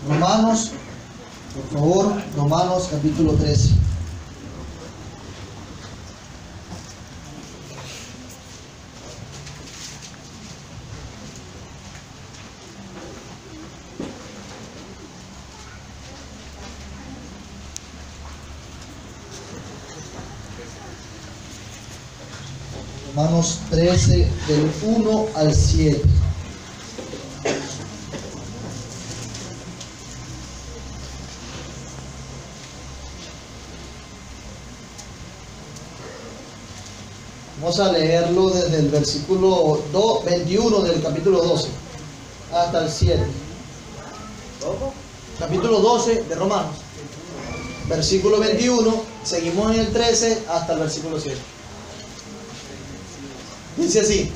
Romanos, por favor, Romanos capítulo 13. Romanos 13, del 1 al 7. Vamos a leerlo desde el versículo 21 del capítulo 12 hasta el 7. Capítulo 12 de Romanos, versículo 21, seguimos en el 13 hasta el versículo 7. Dice así: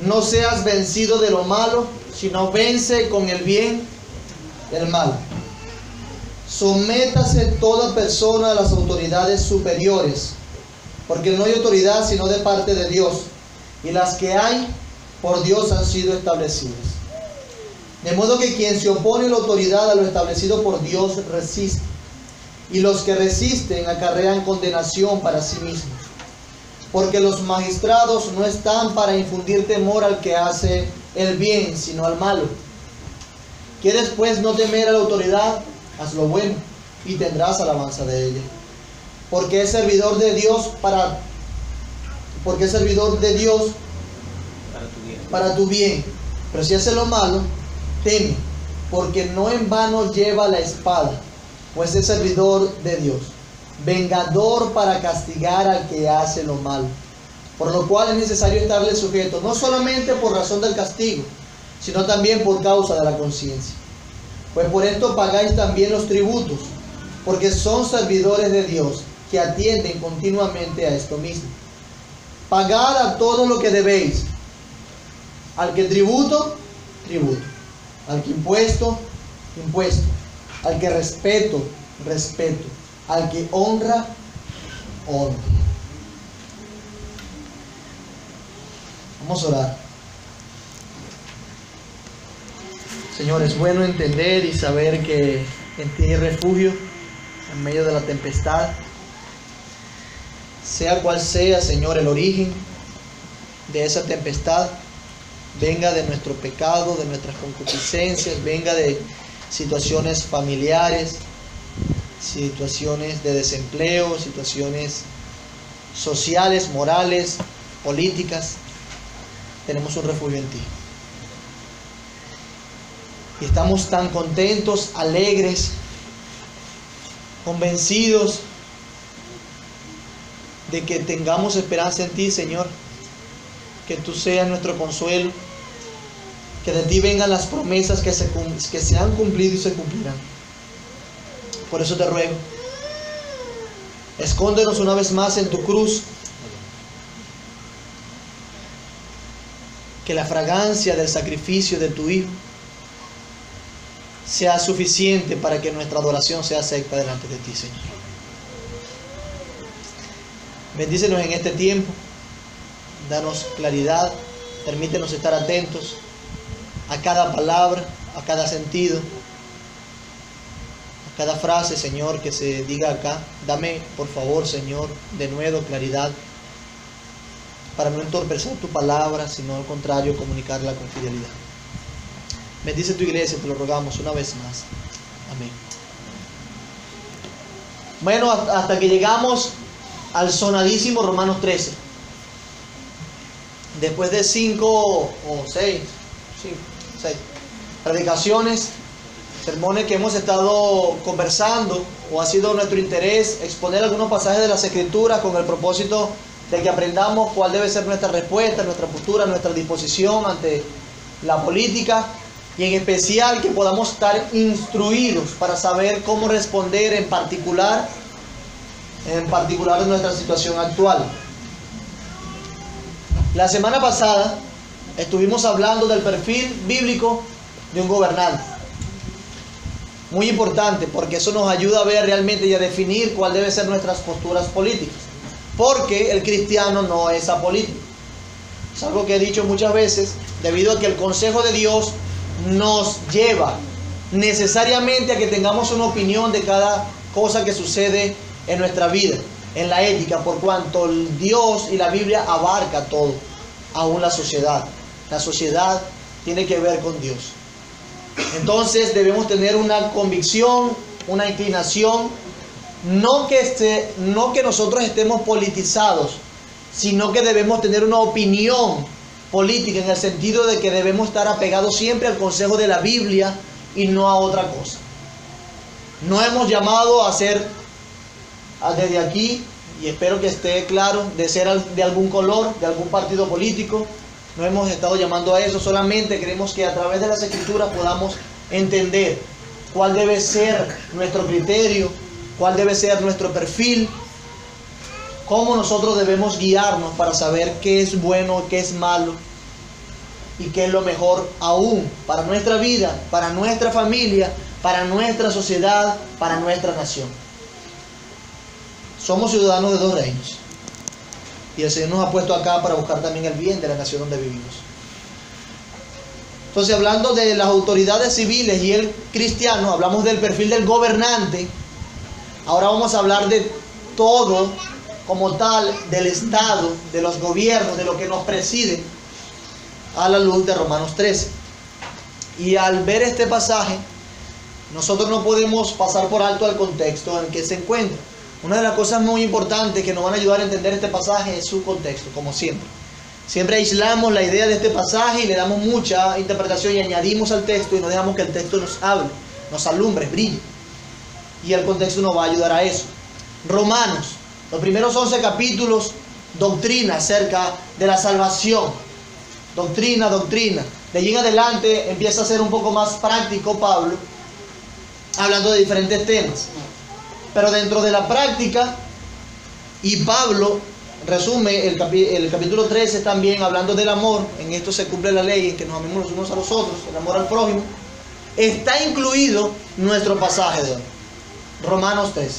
no seas vencido de lo malo, sino vence con el bien el mal. Sométase toda persona a las autoridades superiores, porque no hay autoridad sino de parte de Dios, y las que hay por Dios han sido establecidas. De modo que quien se opone a la autoridad, a lo establecido por Dios, resiste, y los que resisten acarrean condenación para sí mismos. Porque los magistrados no están para infundir temor al que hace el bien, sino al malo. ¿Quieres pues no temer a la autoridad? Haz lo bueno, y tendrás alabanza de ella. Porque es servidor de Dios para tu bien. Pero si hace lo malo, teme, porque no en vano lleva la espada, pues es servidor de Dios, vengador para castigar al que hace lo malo. Por lo cual es necesario estarle sujeto, no solamente por razón del castigo, sino también por causa de la conciencia. Pues por esto pagáis también los tributos, porque son servidores de Dios, que atienden continuamente a esto mismo. Pagad a todo lo que debéis. Al que tributo, tributo. Al que impuesto, impuesto. Al que respeto, respeto. Al que honra, honra. Vamos a orar. Señor, es bueno entender y saber que en ti hay refugio en medio de la tempestad. Sea cual sea, Señor, el origen de esa tempestad, venga de nuestro pecado, de nuestras concupiscencias, venga de situaciones familiares, situaciones de desempleo, situaciones sociales, morales, políticas, tenemos un refugio en ti. Y estamos tan contentos, alegres, convencidos de que tengamos esperanza en ti, Señor, que tú seas nuestro consuelo, que de ti vengan las promesas que se han cumplido y se cumplirán. Por eso te ruego, escóndenos una vez más en tu cruz, que la fragancia del sacrificio de tu Hijo sea suficiente para que nuestra adoración sea acepta delante de ti, Señor. Bendícenos en este tiempo, danos claridad, permítenos estar atentos a cada palabra, a cada sentido, a cada frase, Señor, que se diga acá. Dame, por favor, Señor, de nuevo claridad, para no entorpecer tu palabra, sino al contrario, comunicarla con fidelidad. Bendice tu iglesia, te lo rogamos una vez más. Amén. Bueno, hasta que llegamos al sonadísimo Romanos 13. Después de 5 o 6 predicaciones, sermones que hemos estado conversando, o ha sido nuestro interés exponer algunos pasajes de las Escrituras con el propósito de que aprendamos cuál debe ser nuestra respuesta, nuestra postura, nuestra disposición ante la política, y en especial que podamos estar instruidos para saber cómo responder en particular de nuestra situación actual. La semana pasada estuvimos hablando del perfil bíblico de un gobernante. Muy importante, porque eso nos ayuda a ver realmente y a definir cuál deben ser nuestras posturas políticas. Porque el cristiano no es apolítico. Es algo que he dicho muchas veces, debido a que el consejo de Dios nos lleva necesariamente a que tengamos una opinión de cada cosa que sucede en nuestra vida, en la ética, por cuanto Dios y la Biblia abarca todo, aún la sociedad. La sociedad tiene que ver con Dios. Entonces debemos tener una convicción, una inclinación, no que nosotros estemos politizados, sino que debemos tener una opinión política en el sentido de que debemos estar apegados siempre al consejo de la Biblia y no a otra cosa. No hemos llamado a ser desde aquí, y espero que esté claro, de ser de algún color, de algún partido político. No hemos estado llamando a eso, solamente queremos que a través de las Escrituras podamos entender cuál debe ser nuestro criterio, cuál debe ser nuestro perfil, cómo nosotros debemos guiarnos para saber qué es bueno, qué es malo y qué es lo mejor aún para nuestra vida, para nuestra familia, para nuestra sociedad, para nuestra nación. Somos ciudadanos de dos reinos y el Señor nos ha puesto acá para buscar también el bien de la nación donde vivimos. Entonces, hablando de las autoridades civiles y el cristiano, hablamos del perfil del gobernante. Ahora vamos a hablar de todo como tal, del Estado, de los gobiernos, de lo que nos preside, a la luz de Romanos 13. Y al ver este pasaje, nosotros no podemos pasar por alto el contexto en que se encuentra. Una de las cosas muy importantes que nos van a ayudar a entender este pasaje es su contexto, como siempre. Siempre aislamos la idea de este pasaje y le damos mucha interpretación y añadimos al texto y no dejamos que el texto nos hable, nos alumbre, brille. Y el contexto nos va a ayudar a eso. Romanos, los primeros 11 capítulos, doctrina acerca de la salvación. Doctrina. De allí en adelante empieza a ser un poco más práctico Pablo, hablando de diferentes temas. Pero dentro de la práctica, y Pablo resume el capítulo 13 también hablando del amor. En esto se cumple la ley, en que nos amemos los unos a los otros, el amor al prójimo. Está incluido nuestro pasaje de hoy, Romanos 13.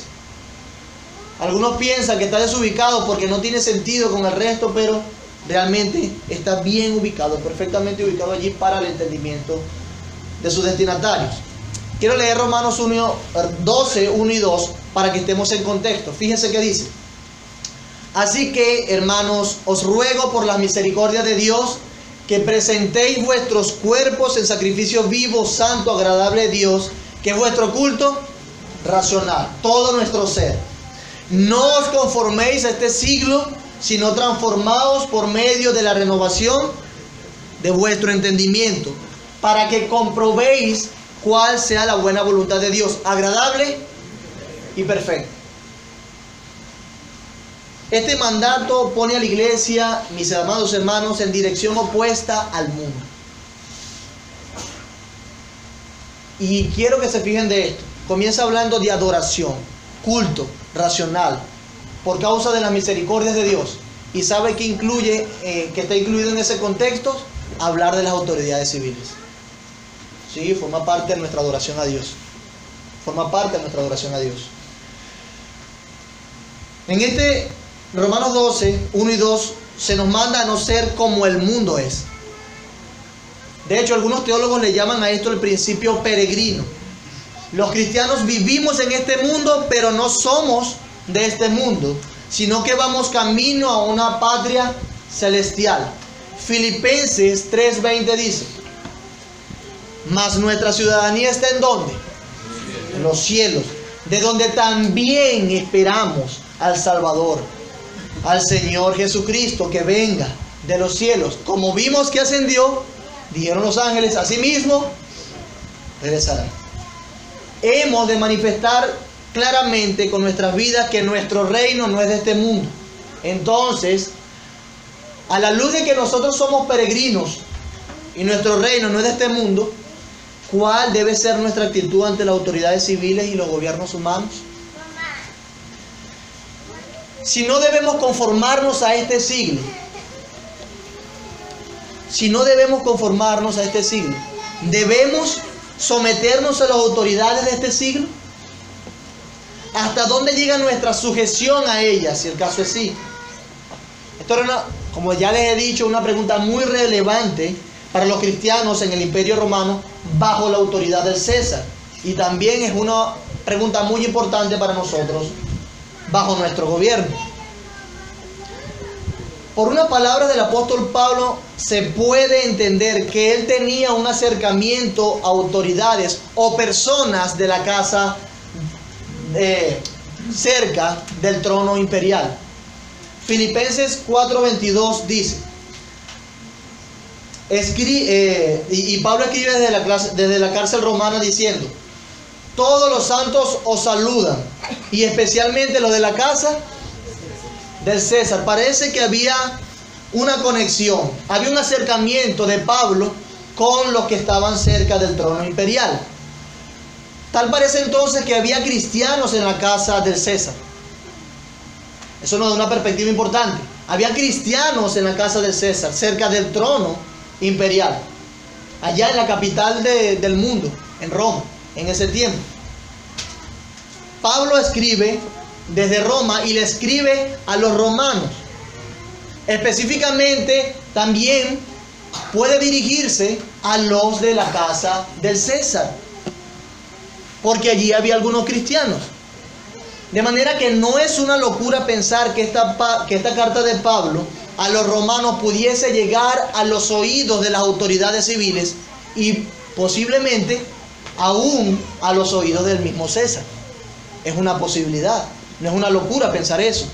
Algunos piensan que está desubicado porque no tiene sentido con el resto, pero realmente está bien ubicado, perfectamente ubicado allí para el entendimiento de sus destinatarios. Quiero leer Romanos 12, 1 y 2 para que estemos en contexto. Fíjense que dice: así que, hermanos, os ruego por la misericordia de Dios que presentéis vuestros cuerpos en sacrificio vivo, santo, agradable a Dios, que es vuestro culto racional, todo nuestro ser. No os conforméis a este siglo, sino transformaos por medio de la renovación de vuestro entendimiento, para que comprobéis cuál sea la buena voluntad de Dios, agradable y perfecta. Este mandato pone a la iglesia, mis amados hermanos, en dirección opuesta al mundo. Y quiero que se fijen de esto. Comienza hablando de adoración, culto racional, por causa de las misericordias de Dios. Y sabe que incluye, que está incluido en ese contexto, hablar de las autoridades civiles. Sí, forma parte de nuestra adoración a Dios. Forma parte de nuestra adoración a Dios. En este Romanos 12, 1 y 2, se nos manda a no ser como el mundo es. De hecho, algunos teólogos le llaman a esto el principio peregrino. Los cristianos vivimos en este mundo, pero no somos de este mundo, sino que vamos camino a una patria celestial. Filipenses 3:20 dice: mas nuestra ciudadanía está ¿en dónde? En los cielos, de donde también esperamos al Salvador, al Señor Jesucristo, que venga de los cielos. Como vimos que ascendió, dijeron los ángeles, asimismo regresará. Hemos de manifestar claramente con nuestras vidas que nuestro reino no es de este mundo. Entonces, a la luz de que nosotros somos peregrinos y nuestro reino no es de este mundo, ¿cuál debe ser nuestra actitud ante las autoridades civiles y los gobiernos humanos? Si no debemos conformarnos a este siglo, ¿debemos someternos a las autoridades de este siglo? ¿Hasta dónde llega nuestra sujeción a ellas, si el caso es sí? Esto era como ya les he dicho, una pregunta muy relevante para los cristianos en el Imperio Romano bajo la autoridad del César. Y también es una pregunta muy importante para nosotros bajo nuestro gobierno. Por una palabra del apóstol Pablo se puede entender que él tenía un acercamiento a autoridades o personas de la casa cerca del trono imperial. Filipenses 4:22 dice, y Pablo escribe desde la cárcel romana diciendo: todos los santos os saludan, y especialmente los de la casa del César. Parece que había una conexión, había un acercamiento de Pablo con los que estaban cerca del trono imperial. Tal parece entonces que había cristianos en la casa del César. Eso nos da una perspectiva importante. Había cristianos en la casa del César, cerca del trono imperial, allá en la capital del mundo, en Roma, en ese tiempo. Pablo escribe desde Roma y le escribe a los romanos. Específicamente también puede dirigirse a los de la casa del César, porque allí había algunos cristianos. De manera que no es una locura pensar que esta carta de Pablo a los romanos pudiese llegar a los oídos de las autoridades civiles y posiblemente aún a los oídos del mismo César. Es una posibilidad, no es una locura pensar eso.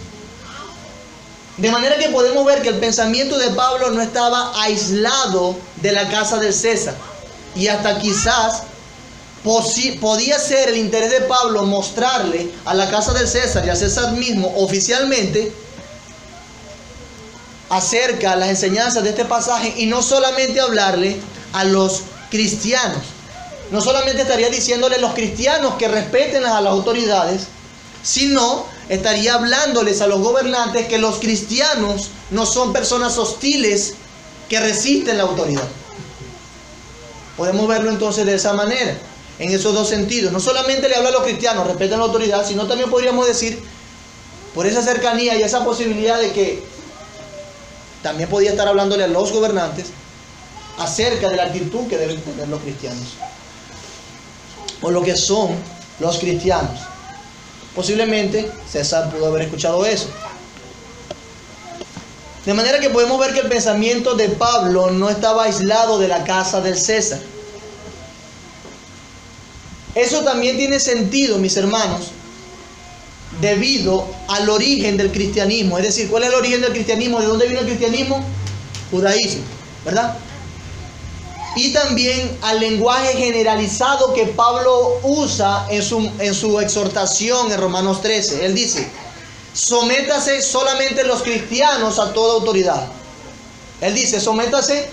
De manera que podemos ver que el pensamiento de Pablo no estaba aislado de la casa del César, y hasta quizás podía ser el interés de Pablo mostrarle a la casa del César y a César mismo oficialmente acerca de las enseñanzas de este pasaje, y no solamente hablarle a los cristianos. No solamente estaría diciéndole a los cristianos que respeten a las autoridades, sino estaría hablándoles a los gobernantes que los cristianos no son personas hostiles que resisten la autoridad. Podemos verlo entonces de esa manera, en esos dos sentidos. No solamente le habla a los cristianos, respeten la autoridad, sino también podríamos decir, por esa cercanía y esa posibilidad de que también podía estar hablándole a los gobernantes acerca de la actitud que deben tener los cristianos, o lo que son los cristianos. Posiblemente César pudo haber escuchado eso. De manera que podemos ver que el pensamiento de Pablo no estaba aislado de la casa del César. Eso también tiene sentido, mis hermanos, debido al origen del cristianismo. Es decir, ¿cuál es el origen del cristianismo? ¿De dónde viene el cristianismo? Judaísmo, ¿verdad? Y también al lenguaje generalizado que Pablo usa en su exhortación en Romanos 13. Él dice: sométase solamente los cristianos a toda autoridad. Él dice: sométase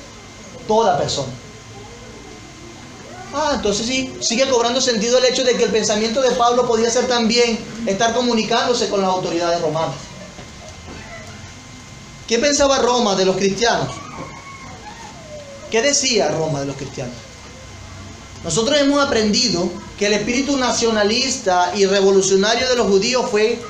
toda persona. Entonces sí, sigue cobrando sentido el hecho de que el pensamiento de Pablo podía ser también estar comunicándose con las autoridades romanas. ¿Qué pensaba Roma de los cristianos? ¿Qué decía Roma de los cristianos? Nosotros hemos aprendido que el espíritu nacionalista y revolucionario de los judíos fue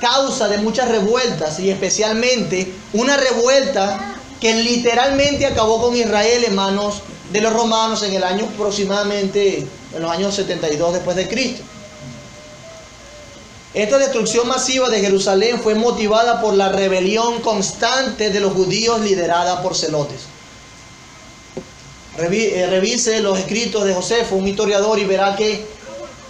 causa de muchas revueltas, y especialmente una revuelta que literalmente acabó con Israel en manos de los romanos en el año aproximadamente, en los años 72 después de Cristo. Esta destrucción masiva de Jerusalén fue motivada por la rebelión constante de los judíos liderada por celotes. Revise los escritos de Josefo, un historiador, y verá que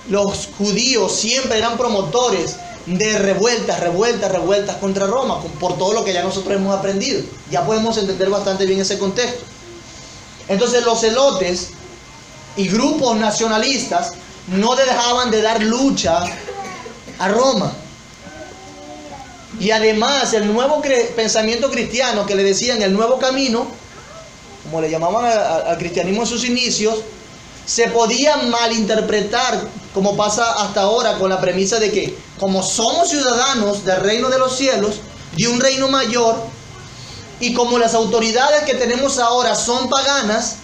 los judíos siempre eran promotores de revueltas contra Roma, por todo lo que ya nosotros hemos aprendido. Ya podemos entender bastante bien ese contexto. Entonces los celotes y grupos nacionalistas no dejaban de dar lucha a Roma. Y además el nuevo pensamiento cristiano, que le decían el nuevo camino, como le llamaban al cristianismo en sus inicios, se podía malinterpretar, como pasa hasta ahora, con la premisa de que como somos ciudadanos del reino de los cielos, de un reino mayor, y como las autoridades que tenemos ahora son paganas,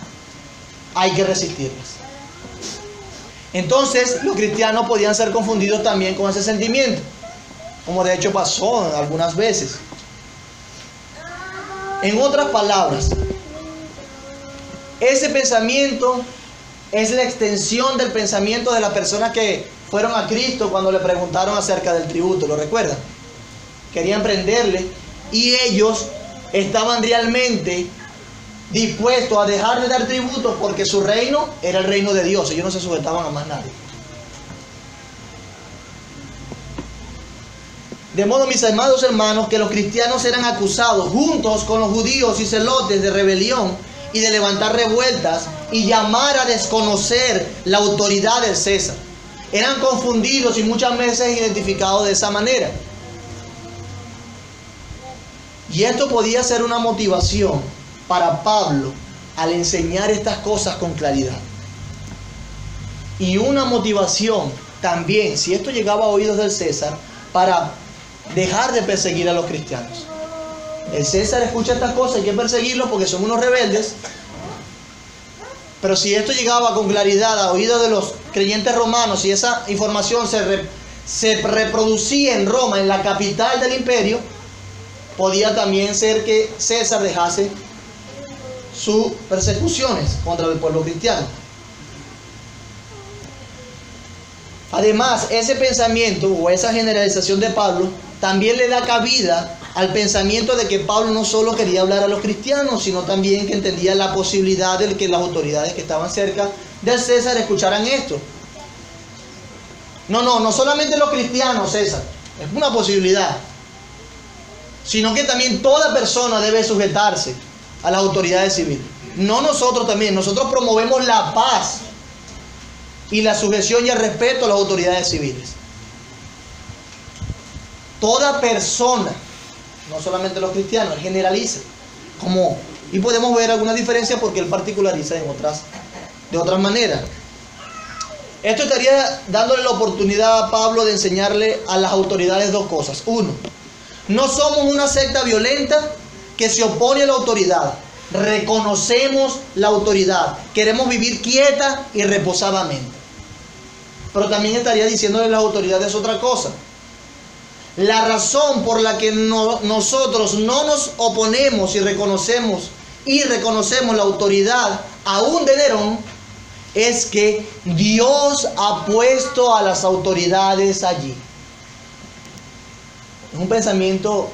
hay que resistirlas. Entonces los cristianos podían ser confundidos también con ese sentimiento, como de hecho pasó algunas veces. En otras palabras, Ese pensamiento es la extensión del pensamiento de las personas que fueron a Cristo cuando le preguntaron acerca del tributo. ¿Lo recuerdan? Querían prenderle y ellos estaban realmente dispuestos a dejar de dar tributo porque su reino era el reino de Dios. Ellos no se sujetaban a más nadie. De modo, mis amados hermanos, que los cristianos eran acusados juntos con los judíos y celotes de rebelión y de levantar revueltas y llamar a desconocer la autoridad del César. Eran confundidos y muchas veces identificados de esa manera. Y esto podía ser una motivación para Pablo al enseñar estas cosas con claridad. Y una motivación también, si esto llegaba a oídos del César, para dejar de perseguir a los cristianos. El César escucha estas cosas, hay que perseguirlos porque son unos rebeldes. Pero si esto llegaba con claridad a oídos de los creyentes romanos y esa información se reproducía en Roma, en la capital del imperio, podía también ser que César dejase sus persecuciones contra el pueblo cristiano. Además, ese pensamiento o esa generalización de Pablo también le da cabida al pensamiento de que Pablo no solo quería hablar a los cristianos, sino también que entendía la posibilidad de que las autoridades que estaban cerca del César escucharan esto. No solamente los cristianos, César, es una posibilidad, sino que también toda persona debe sujetarse a las autoridades civiles. No nosotros también, nosotros promovemos la paz y la sujeción y el respeto a las autoridades civiles. Toda persona, no solamente los cristianos, él generaliza. Y podemos ver alguna diferencia porque él particulariza de otras maneras. Esto estaría dándole la oportunidad a Pablo de enseñarle a las autoridades dos cosas. Uno, no somos una secta violenta que se opone a la autoridad. Reconocemos la autoridad. Queremos vivir quieta y reposadamente. Pero también estaría diciéndole a las autoridades otra cosa. La razón por la que nosotros no nos oponemos y reconocemos la autoridad aún de Nerón es que Dios ha puesto a las autoridades allí. Es un pensamiento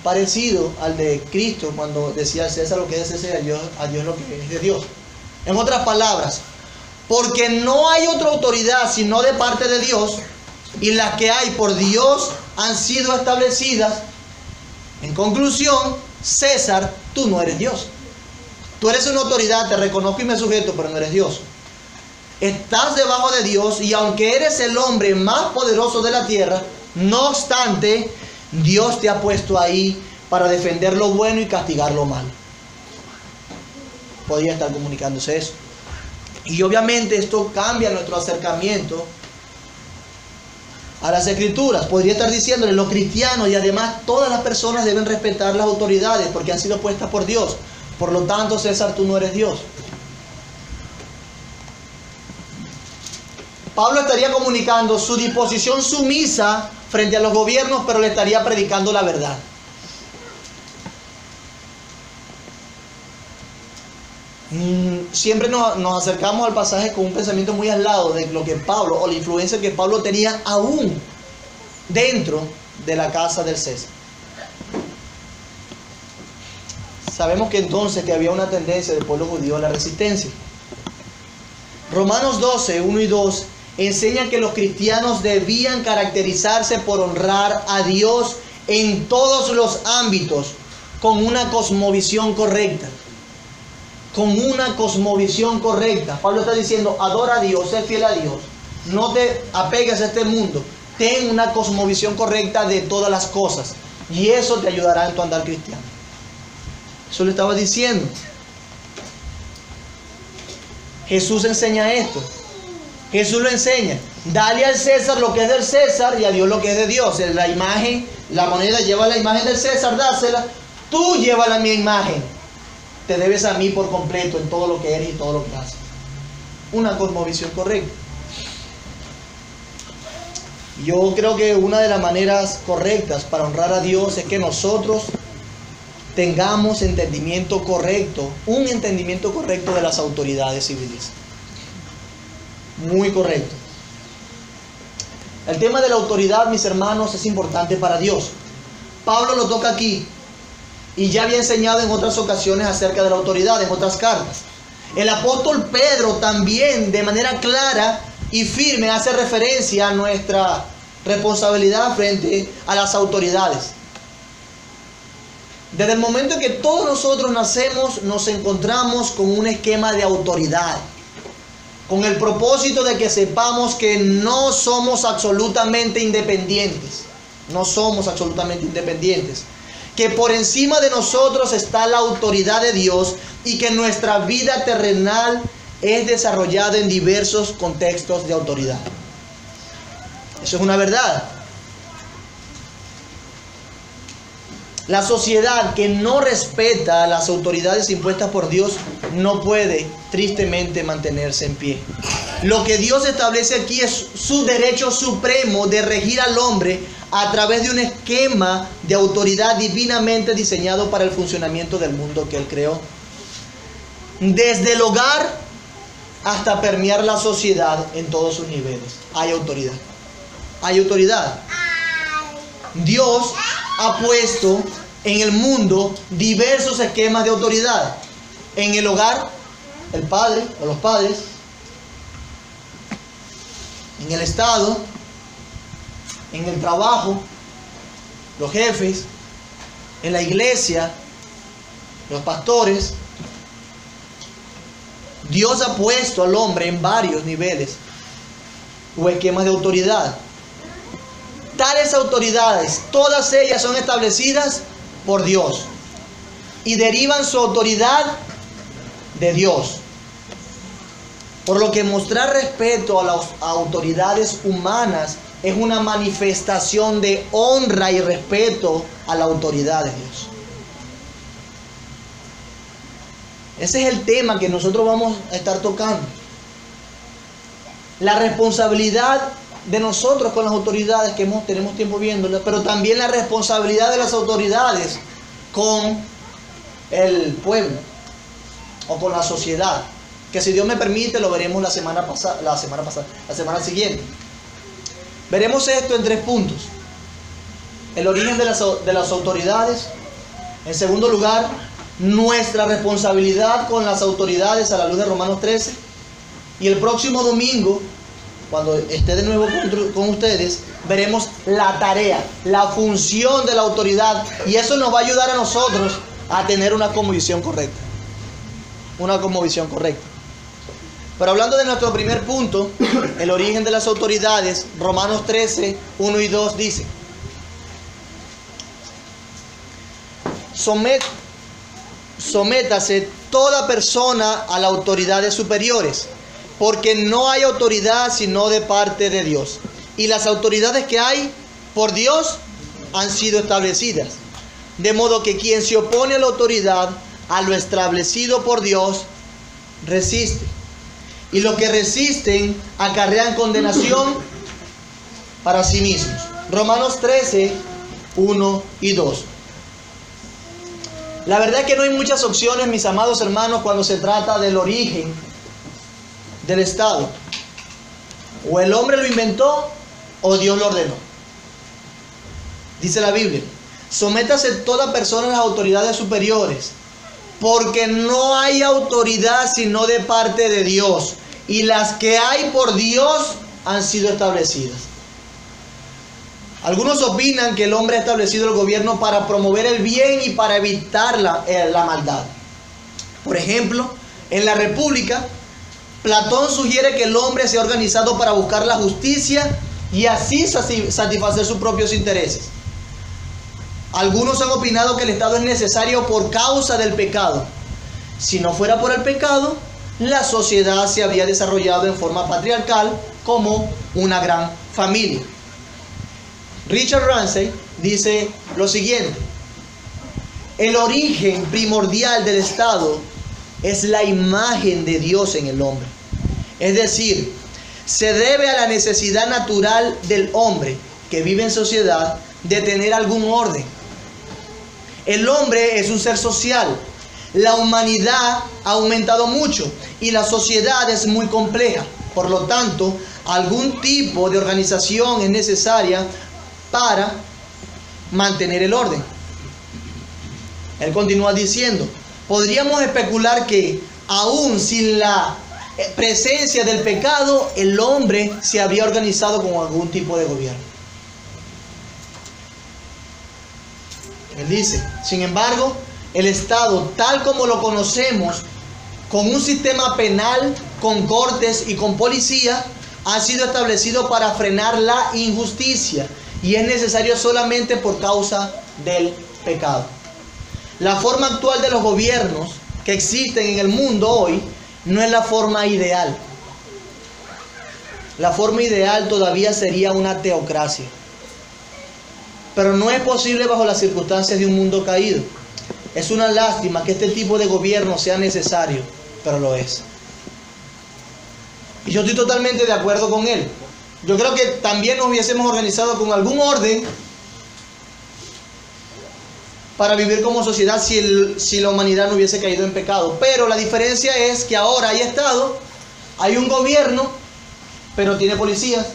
parecido al de Cristo cuando decía al César lo que es de César y a Dios lo que es de Dios. En otras palabras, porque no hay otra autoridad sino de parte de Dios, y las que hay por Dios han sido establecidas. En conclusión, César, tú no eres Dios. Tú eres una autoridad, te reconozco y me sujeto, pero no eres Dios. Estás debajo de Dios y aunque eres el hombre más poderoso de la tierra, no obstante, Dios te ha puesto ahí para defender lo bueno y castigar lo malo. Podría estar comunicándose eso. Y obviamente esto cambia nuestro acercamiento a las Escrituras. Podría estar diciéndole, los cristianos y además todas las personas deben respetar las autoridades porque han sido puestas por Dios. Por lo tanto, César, tú no eres Dios. Pablo estaría comunicando su disposición sumisa frente a los gobiernos, pero le estaría predicando la verdad. Siempre nos acercamos al pasaje con un pensamiento muy aislado de lo que Pablo, o la influencia que Pablo tenía aún dentro de la casa del César. Sabemos que entonces que había una tendencia del pueblo judío a la resistencia. Romanos 12, 1 y 2 enseñan que los cristianos debían caracterizarse por honrar a Dios en todos los ámbitos con una cosmovisión correcta. Con una cosmovisión correcta. Pablo está diciendo, adora a Dios, sé fiel a Dios. No te apegues a este mundo. Ten una cosmovisión correcta de todas las cosas. Y eso te ayudará en tu andar cristiano. Eso le estaba diciendo. Jesús enseña esto. Jesús lo enseña. Dale al César lo que es del César y a Dios lo que es de Dios. La imagen, la moneda lleva la imagen del César, dásela. Tú lleva la mi imagen. Te debes a mí por completo en todo lo que eres y todo lo que haces. Una cosmovisión correcta. Yo creo que una de las maneras correctas para honrar a Dios es que nosotros tengamos entendimiento correcto, un entendimiento correcto de las autoridades civiles. Muy correcto. El tema de la autoridad, mis hermanos, es importante para Dios. Pablo lo toca aquí y ya había enseñado en otras ocasiones acerca de la autoridad, en otras cartas. El apóstol Pedro también de manera clara y firme hace referencia a nuestra responsabilidad frente a las autoridades. Desde el momento en que todos nosotros nacemos, nos encontramos con un esquema de autoridad, con el propósito de que sepamos que no somos absolutamente independientes. No somos absolutamente independientes. Que por encima de nosotros está la autoridad de Dios y que nuestra vida terrenal es desarrollada en diversos contextos de autoridad. Eso es una verdad. La sociedad que no respeta a las autoridades impuestas por Dios no puede, tristemente, mantenerse en pie. Lo que Dios establece aquí es su derecho supremo de regir al hombre a través de un esquema de autoridad divinamente diseñado para el funcionamiento del mundo que Él creó. Desde el hogar hasta permear la sociedad en todos sus niveles. Hay autoridad. Hay autoridad. Dios ha puesto en el mundo diversos esquemas de autoridad. En el hogar, el padre o los padres. En el Estado, en el trabajo, los jefes, en la iglesia, los pastores. Dios ha puesto al hombre en varios niveles o esquemas de autoridad. Tales autoridades, todas ellas son establecidas por Dios y derivan su autoridad de Dios. Por lo que mostrar respeto a las autoridades humanas es una manifestación de honra y respeto a la autoridad de Dios. Ese es el tema que nosotros vamos a estar tocando. La responsabilidad de nosotros con las autoridades que tenemos tiempo viéndolas, pero también la responsabilidad de las autoridades con el pueblo o con la sociedad, que si Dios me permite lo veremos la semana siguiente. Veremos esto en 3 puntos: el origen de las autoridades, en segundo lugar, nuestra responsabilidad con las autoridades a la luz de Romanos 13, y el próximo domingo, cuando esté de nuevo con ustedes, veremos la tarea, la función de la autoridad, y eso nos va a ayudar a nosotros a tener una cosmovisión correcta. Una cosmovisión correcta. Pero hablando de nuestro primer punto, el origen de las autoridades, Romanos 13, 1 y 2 dice: sométase toda persona a las autoridades superiores, porque no hay autoridad sino de parte de Dios. Y las autoridades que hay por Dios han sido establecidas. De modo que quien se opone a la autoridad, a lo establecido por Dios, resiste. Y los que resisten acarrean condenación para sí mismos. Romanos 13, 1 y 2. La verdad es que no hay muchas opciones, mis amados hermanos, cuando se trata del origen del Estado. O el hombre lo inventó o Dios lo ordenó. Dice la Biblia: sométase toda persona a las autoridades superiores, porque no hay autoridad sino de parte de Dios, y las que hay por Dios han sido establecidas. Algunos opinan que el hombre ha establecido el gobierno para promover el bien y para evitar la maldad. Por ejemplo, en la República, Platón sugiere que el hombre se ha organizado para buscar la justicia y así satisfacer sus propios intereses. Algunos han opinado que el Estado es necesario por causa del pecado. Si no fuera por el pecado, la sociedad se habría desarrollado en forma patriarcal como una gran familia. Richard Ramsey dice lo siguiente: el origen primordial del Estado es la imagen de Dios en el hombre. Es decir, se debe a la necesidad natural del hombre que vive en sociedad de tener algún orden. El hombre es un ser social. La humanidad ha aumentado mucho y la sociedad es muy compleja. Por lo tanto, algún tipo de organización es necesaria para mantener el orden. Él continúa diciendo, podríamos especular que aún sin la presencia del pecado, el hombre se había organizado con algún tipo de gobierno. Él dice, sin embargo, el Estado, tal como lo conocemos, con un sistema penal, con cortes y con policía, ha sido establecido para frenar la injusticia y es necesario solamente por causa del pecado. La forma actual de los gobiernos que existen en el mundo hoy no es la forma ideal. La forma ideal todavía sería una teocracia. Pero no es posible bajo las circunstancias de un mundo caído. Es una lástima que este tipo de gobierno sea necesario, pero lo es. Y yo estoy totalmente de acuerdo con él. Yo creo que también nos hubiésemos organizado con algún orden para vivir como sociedad si la humanidad no hubiese caído en pecado. Pero la diferencia es que ahora hay Estado, hay un gobierno, pero tiene policías,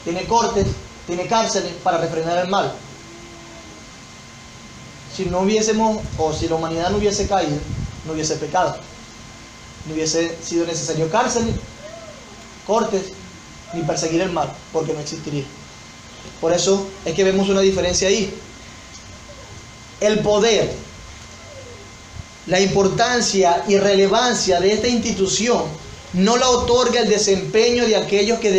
tiene cortes, tiene cárceles para refrenar el mal. Si no hubiésemos, o si la humanidad no hubiese caído, no hubiese pecado. No hubiese sido necesario cárceles, cortes, ni perseguir el mal, porque no existiría. Por eso es que vemos una diferencia ahí. El poder, la importancia y relevancia de esta institución no la otorga el desempeño de aquellos que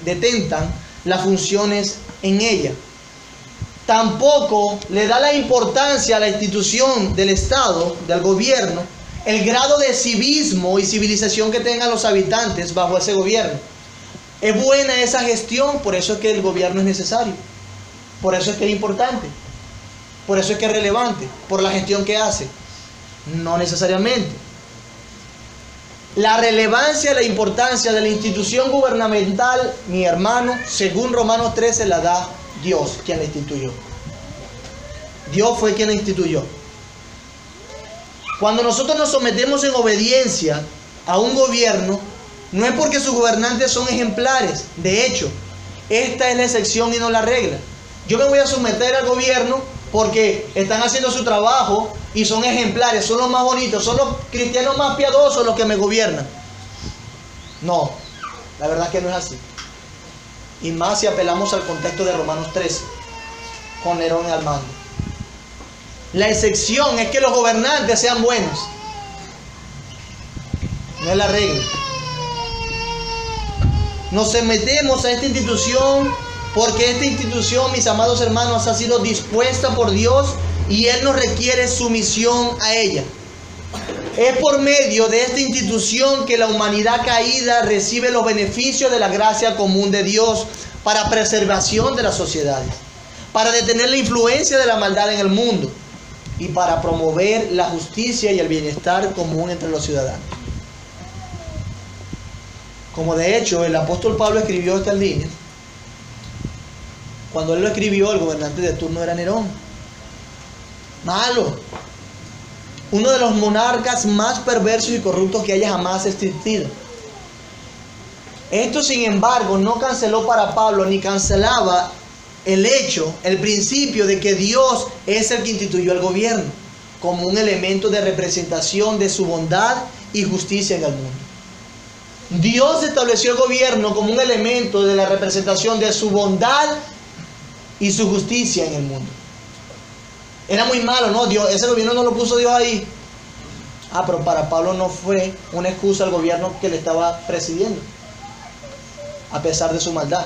detentan las funciones en ella. Tampoco le da la importancia a la institución del Estado, del gobierno, el grado de civismo y civilización que tengan los habitantes bajo ese gobierno. Es buena esa gestión, por eso es que el gobierno es necesario. Por eso es que es importante. Por eso es que es relevante, por la gestión que hace. No necesariamente. La relevancia y la importancia de la institución gubernamental, mi hermano, según Romanos 13, la da Dios, quien la instituyó. Dios fue quien la instituyó. Cuando nosotros nos sometemos en obediencia a un gobierno, no es porque sus gobernantes son ejemplares. De hecho, esta es la excepción y no la regla. Yo me voy a someter al gobierno porque están haciendo su trabajo y son ejemplares, son los más bonitos, son los cristianos más piadosos los que me gobiernan. No, la verdad es que no es así. Y más si apelamos al contexto de Romanos 13, con Nerón al mando. La excepción es que los gobernantes sean buenos. No es la regla. Nos sometemos a esta institución porque esta institución, mis amados hermanos, ha sido dispuesta por Dios y Él nos requiere sumisión a ella. Es por medio de esta institución que la humanidad caída recibe los beneficios de la gracia común de Dios para preservación de las sociedades, para detener la influencia de la maldad en el mundo y para promover la justicia y el bienestar común entre los ciudadanos. Como de hecho el apóstol Pablo escribió estas líneas, cuando él lo escribió, el gobernante de turno era Nerón. Malo. Uno de los monarcas más perversos y corruptos que haya jamás existido. Esto, sin embargo, no canceló para Pablo ni cancelaba el hecho, el principio de que Dios es el que instituyó el gobierno como un elemento de representación de su bondad y justicia en el mundo. Dios estableció el gobierno como un elemento de la representación de su bondad y su justicia en el mundo. Era muy malo, ¿no? Dios, ese gobierno no lo puso Dios ahí. Pero para Pablo no fue una excusa al gobierno que le estaba presidiendo, a pesar de su maldad.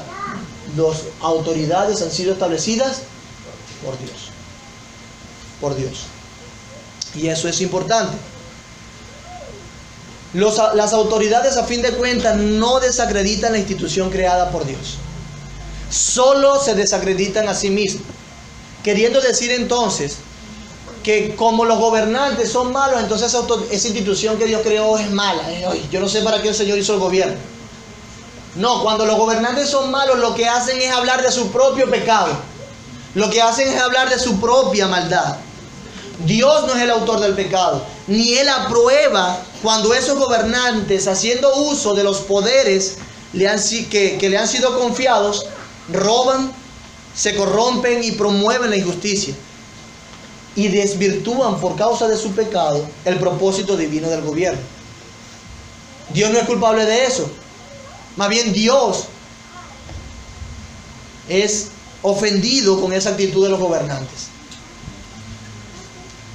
Las autoridades han sido establecidas por Dios. Por Dios. Y eso es importante. Las autoridades, a fin de cuentas, no desacreditan la institución creada por Dios. Solo se desacreditan a sí mismos. Queriendo decir entonces que como los gobernantes son malos, entonces esa institución que Dios creó es mala. Yo no sé para qué el Señor hizo el gobierno. No, cuando los gobernantes son malos, lo que hacen es hablar de su propio pecado. Lo que hacen es hablar de su propia maldad. Dios no es el autor del pecado, ni Él aprueba cuando esos gobernantes, haciendo uso de los poderes que le han sido confiados, roban, se corrompen y promueven la injusticia y desvirtúan por causa de su pecado el propósito divino del gobierno. Dios no es culpable de eso. Más bien Dios es ofendido con esa actitud de los gobernantes.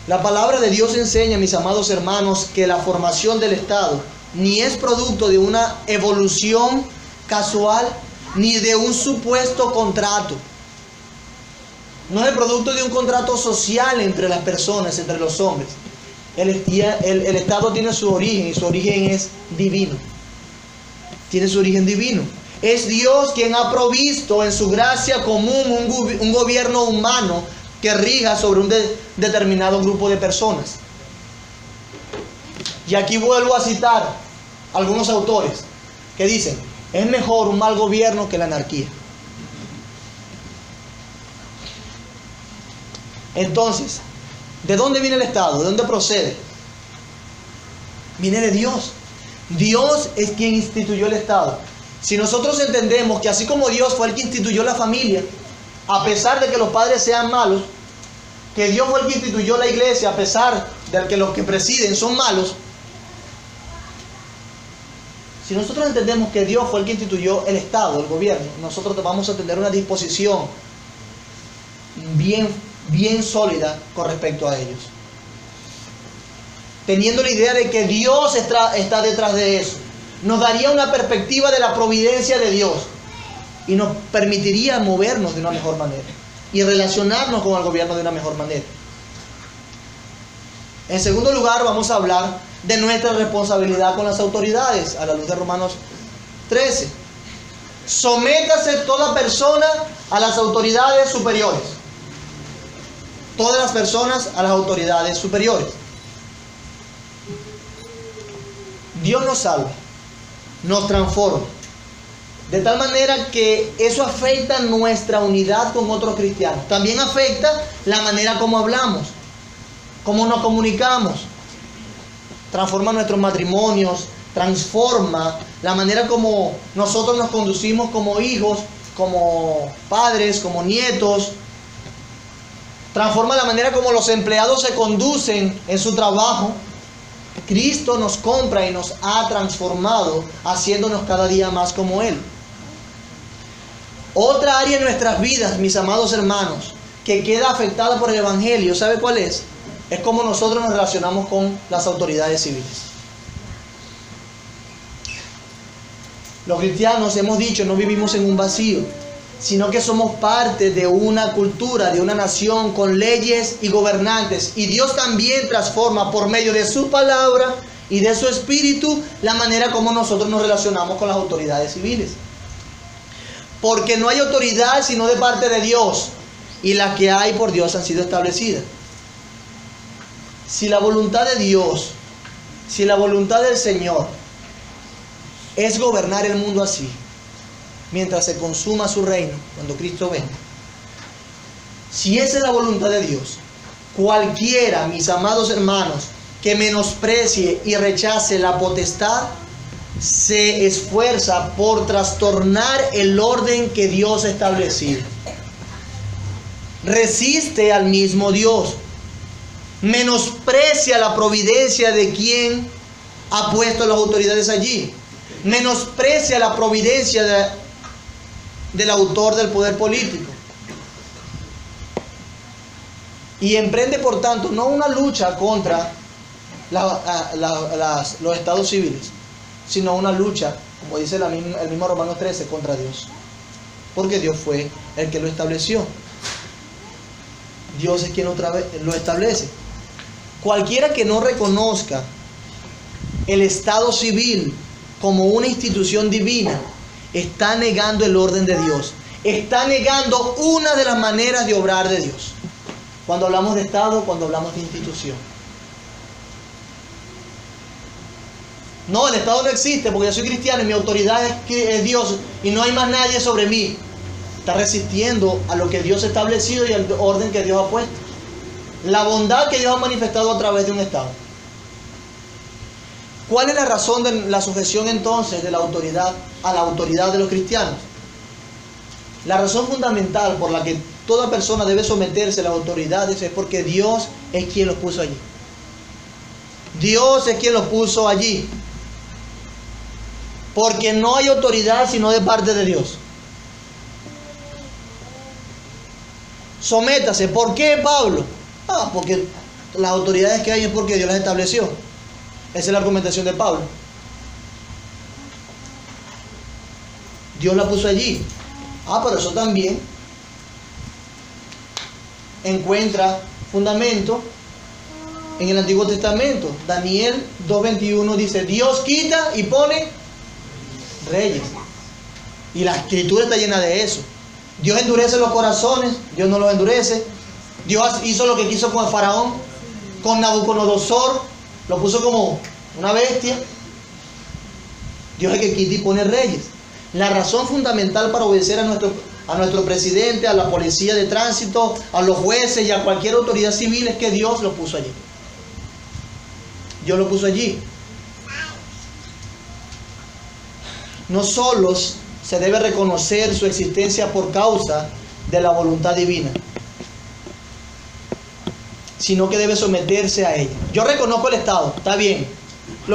La palabra de Dios enseña, mis amados hermanos, que la formación del Estado ni es producto de una evolución casual, ni de un supuesto contrato. No es el producto de un contrato social entre las personas, entre los hombres. El Estado tiene su origen, y su origen es divino. Tiene su origen divino. Es Dios quien ha provisto en su gracia común un gobierno humano que rija sobre un determinado grupo de personas. Y aquí vuelvo a citar algunos autores que dicen: es mejor un mal gobierno que la anarquía. Entonces, ¿de dónde viene el Estado? ¿De dónde procede? Viene de Dios. Dios es quien instituyó el Estado. Si nosotros entendemos que así como Dios fue el que instituyó la familia, a pesar de que los padres sean malos, que Dios fue el que instituyó la iglesia, a pesar de que los que presiden son malos, si nosotros entendemos que Dios fue el que instituyó el Estado, el gobierno, nosotros vamos a tener una disposición bien sólida con respecto a ellos. Teniendo la idea de que Dios está detrás de eso, nos daría una perspectiva de la providencia de Dios y nos permitiría movernos de una mejor manera y relacionarnos con el gobierno de una mejor manera. En segundo lugar, vamos a hablar de nuestra responsabilidad con las autoridades a la luz de Romanos 13. Sométase toda persona a las autoridades superiores. Todas las personas a las autoridades superiores. Dios nos salva, nos transforma, de tal manera que eso afecta nuestra unidad con otros cristianos. También afecta la manera como hablamos, cómo nos comunicamos. Transforma nuestros matrimonios, transforma la manera como nosotros nos conducimos como hijos, como padres, como nietos. Transforma la manera como los empleados se conducen en su trabajo. Cristo nos compra y nos ha transformado, haciéndonos cada día más como Él. Otra área en nuestras vidas, mis amados hermanos, que queda afectada por el Evangelio, ¿sabe cuál es? Es cómo nosotros nos relacionamos con las autoridades civiles. Los cristianos, hemos dicho, no vivimos en un vacío, sino que somos parte de una cultura, de una nación con leyes y gobernantes. Y Dios también transforma por medio de su palabra y de su espíritu la manera como nosotros nos relacionamos con las autoridades civiles. Porque no hay autoridad sino de parte de Dios, y las que hay por Dios han sido establecidas. Si la voluntad de Dios, si la voluntad del Señor es gobernar el mundo así, mientras se consuma su reino, cuando Cristo venga, si esa es la voluntad de Dios, cualquiera, mis amados hermanos, que menosprecie y rechace la potestad, se esfuerza por trastornar el orden que Dios ha establecido. Resiste al mismo Dios. Menosprecia la providencia de quien ha puesto a las autoridades allí. Menosprecia la providencia del autor del poder político. Y emprende, por tanto, no una lucha contra los estados civiles, sino una lucha, como dice el mismo Romanos 13, contra Dios. Porque Dios fue el que lo estableció. Dios es quien otra vez lo establece. Cualquiera que no reconozca el estado civil como una institución divina, está negando el orden de Dios. Está negando una de las maneras de obrar de Dios. Cuando hablamos de Estado, cuando hablamos de institución. No, el Estado no existe porque yo soy cristiano y mi autoridad es Dios y no hay más nadie sobre mí. Está resistiendo a lo que Dios ha establecido y al orden que Dios ha puesto. La bondad que Dios ha manifestado a través de un Estado. ¿Cuál es la razón de la sujeción entonces de la autoridad a la autoridad de los cristianos? La razón fundamental por la que toda persona debe someterse a las autoridades es porque Dios es quien los puso allí. Dios es quien los puso allí. Porque no hay autoridad sino de parte de Dios. Sométase. ¿Por qué, Pablo? Porque las autoridades que hay es porque Dios las estableció. Esa es la argumentación de Pablo. Dios la puso allí. Pero eso también encuentra fundamento en el Antiguo Testamento. Daniel 2:21 dice: Dios quita y pone reyes. Y la escritura está llena de eso. Dios endurece los corazones, Dios no los endurece. Dios hizo lo que quiso con el faraón, con Nabucodonosor, lo puso como una bestia. Dios es el que quita y pone reyes. La razón fundamental para obedecer a nuestro presidente, a la policía de tránsito, a los jueces y a cualquier autoridad civil es que Dios lo puso allí. Dios lo puso allí. No solo se debe reconocer su existencia por causa de la voluntad divina, sino que debe someterse a ella. Yo reconozco el Estado, está bien,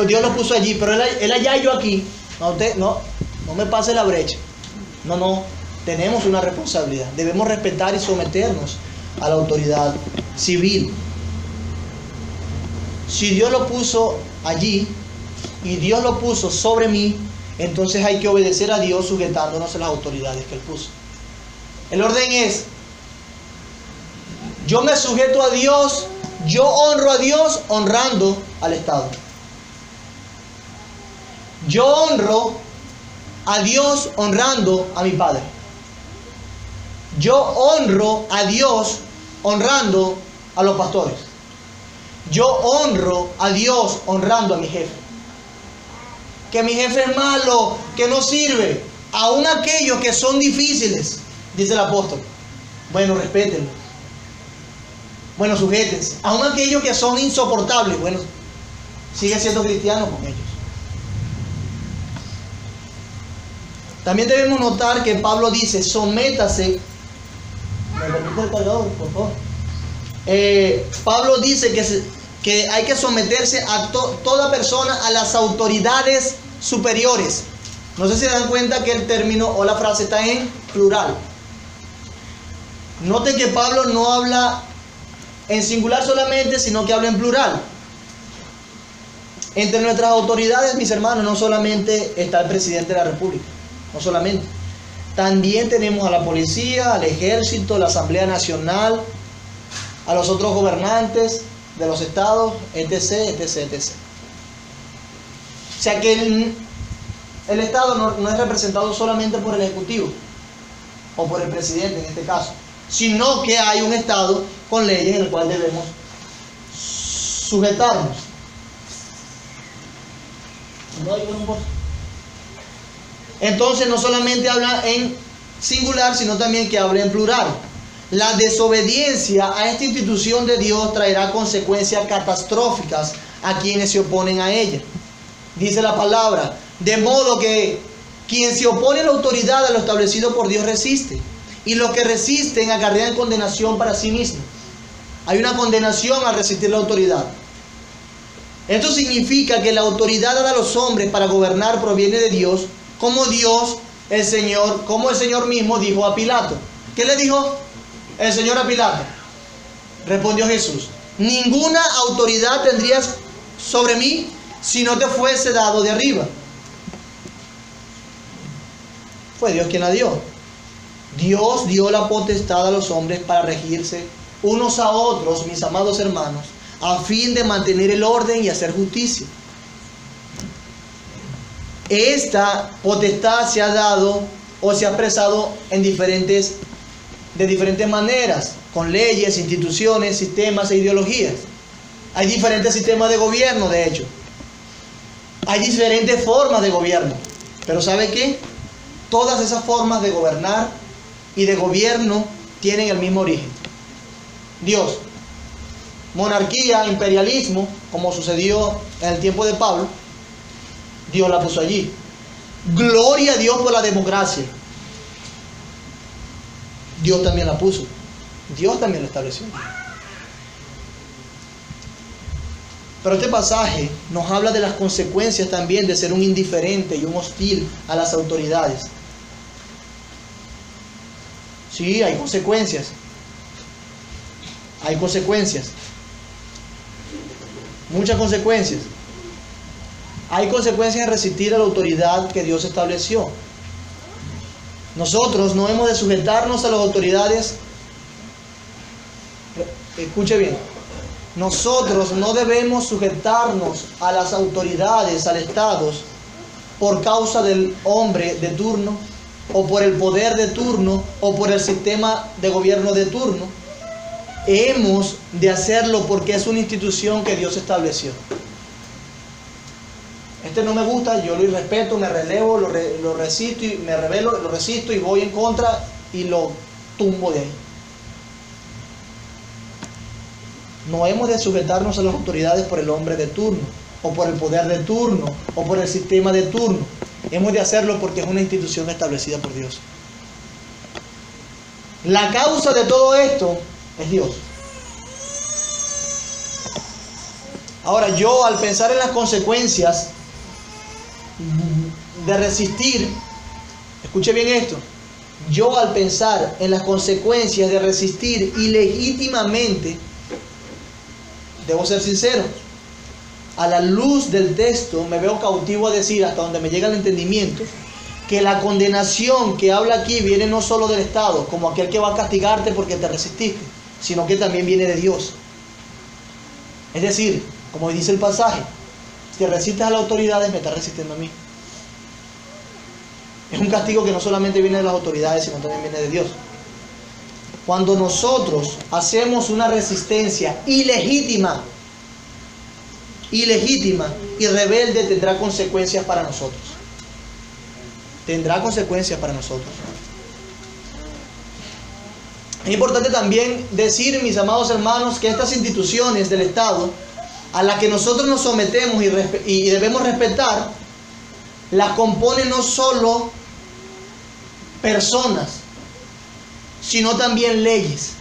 Dios lo puso allí, pero él allá y yo aquí. No me pase la brecha. No, tenemos una responsabilidad. Debemos respetar y someternos a la autoridad civil. Si Dios lo puso allí y Dios lo puso sobre mí, entonces hay que obedecer a Dios sujetándonos a las autoridades que Él puso. El orden es: yo me sujeto a Dios, yo honro a Dios honrando al Estado. Yo honro a Dios honrando a mi padre. Yo honro a Dios honrando a los pastores. Yo honro a Dios honrando a mi jefe. Que mi jefe es malo, que no sirve. Aún aquellos que son difíciles, dice el apóstol. Bueno, respétenlo. Bueno, sujétense. Aún aquellos que son insoportables, bueno, sigue siendo cristiano con ellos. También debemos notar que Pablo dice: sométase. ¿Me permite el cargador, por favor? Pablo dice que hay que someterse a toda persona a las autoridades superiores. No sé si se dan cuenta que el término o la frase está en plural. Noten que Pablo no habla en singular solamente, sino que habla en plural. Entre nuestras autoridades, mis hermanos, no solamente está el presidente de la República. No solamente. También tenemos a la policía, al ejército, la Asamblea Nacional, a los otros gobernantes de los estados, etc. O sea que el Estado no es representado solamente por el Ejecutivo o por el presidente en este caso, sino que hay un Estado con leyes en el cual debemos sujetarnos. Entonces no solamente habla en singular, sino también que habla en plural. La desobediencia a esta institución de Dios traerá consecuencias catastróficas a quienes se oponen a ella. Dice la palabra: de modo que quien se opone a la autoridad, a lo establecido por Dios, resiste. Y los que resisten acarrean condenación para sí mismos. Hay una condenación al resistir la autoridad. Esto significa que la autoridad dada a los hombres para gobernar proviene de Dios, como el Señor mismo dijo a Pilato. ¿Qué le dijo el Señor a Pilato? Respondió Jesús: ninguna autoridad tendrías sobre mí si no te fuese dado de arriba. Fue Dios quien la dio. Dios dio la potestad a los hombres para regirse unos a otros, mis amados hermanos, a fin de mantener el orden y hacer justicia. Esta potestad se ha dado o se ha expresado de diferentes maneras, con leyes, instituciones, sistemas e ideologías. Hay diferentes sistemas de gobierno, de hecho. Hay diferentes formas de gobierno. Pero ¿sabe qué? Todas esas formas de gobernar y de gobierno tienen el mismo origen: Dios. monarquía, imperialismo, como sucedió en el tiempo de Pablo, Dios la puso allí. Gloria a Dios por la democracia. Dios también la puso. Dios también lo estableció. Pero este pasaje nos habla de las consecuencias también de ser un indiferente y un hostil a las autoridades. Sí, hay consecuencias. Hay consecuencias. Muchas consecuencias. Hay consecuencias en resistir a la autoridad que Dios estableció. Nosotros no hemos de sujetarnos a las autoridades. Escuche bien. Nosotros no debemos sujetarnos a las autoridades, al Estado, por causa del hombre de turno, o por el poder de turno, o por el sistema de gobierno de turno. Hemos de hacerlo porque es una institución que Dios estableció. Este no me gusta, yo lo irrespeto, me relevo, lo resisto y me rebelo, lo resisto y voy en contra y lo tumbo de ahí. No hemos de sujetarnos a las autoridades por el hombre de turno, o por el poder de turno, o por el sistema de turno. Hemos de hacerlo porque es una institución establecida por Dios. La causa de todo esto es Dios. Ahora, yo al pensar en las consecuencias de resistir, escuche bien esto, yo al pensar en las consecuencias de resistir ilegítimamente, debo ser sincero, a la luz del texto me veo cautivo a decir, hasta donde me llega el entendimiento, que la condenación que habla aquí viene no solo del Estado, como aquel que va a castigarte porque te resististe, sino que también viene de Dios. Es decir, como dice el pasaje, si te resistes a las autoridades, me estás resistiendo a mí. Es un castigo que no solamente viene de las autoridades, sino también viene de Dios. Cuando nosotros hacemos una resistencia ilegítima y rebelde, tendrá consecuencias para nosotros. Tendrá consecuencias para nosotros. Es importante también decir, mis amados hermanos, que estas instituciones del Estado a las que nosotros nos sometemos y debemos respetar, las componen no solo personas, sino también leyes.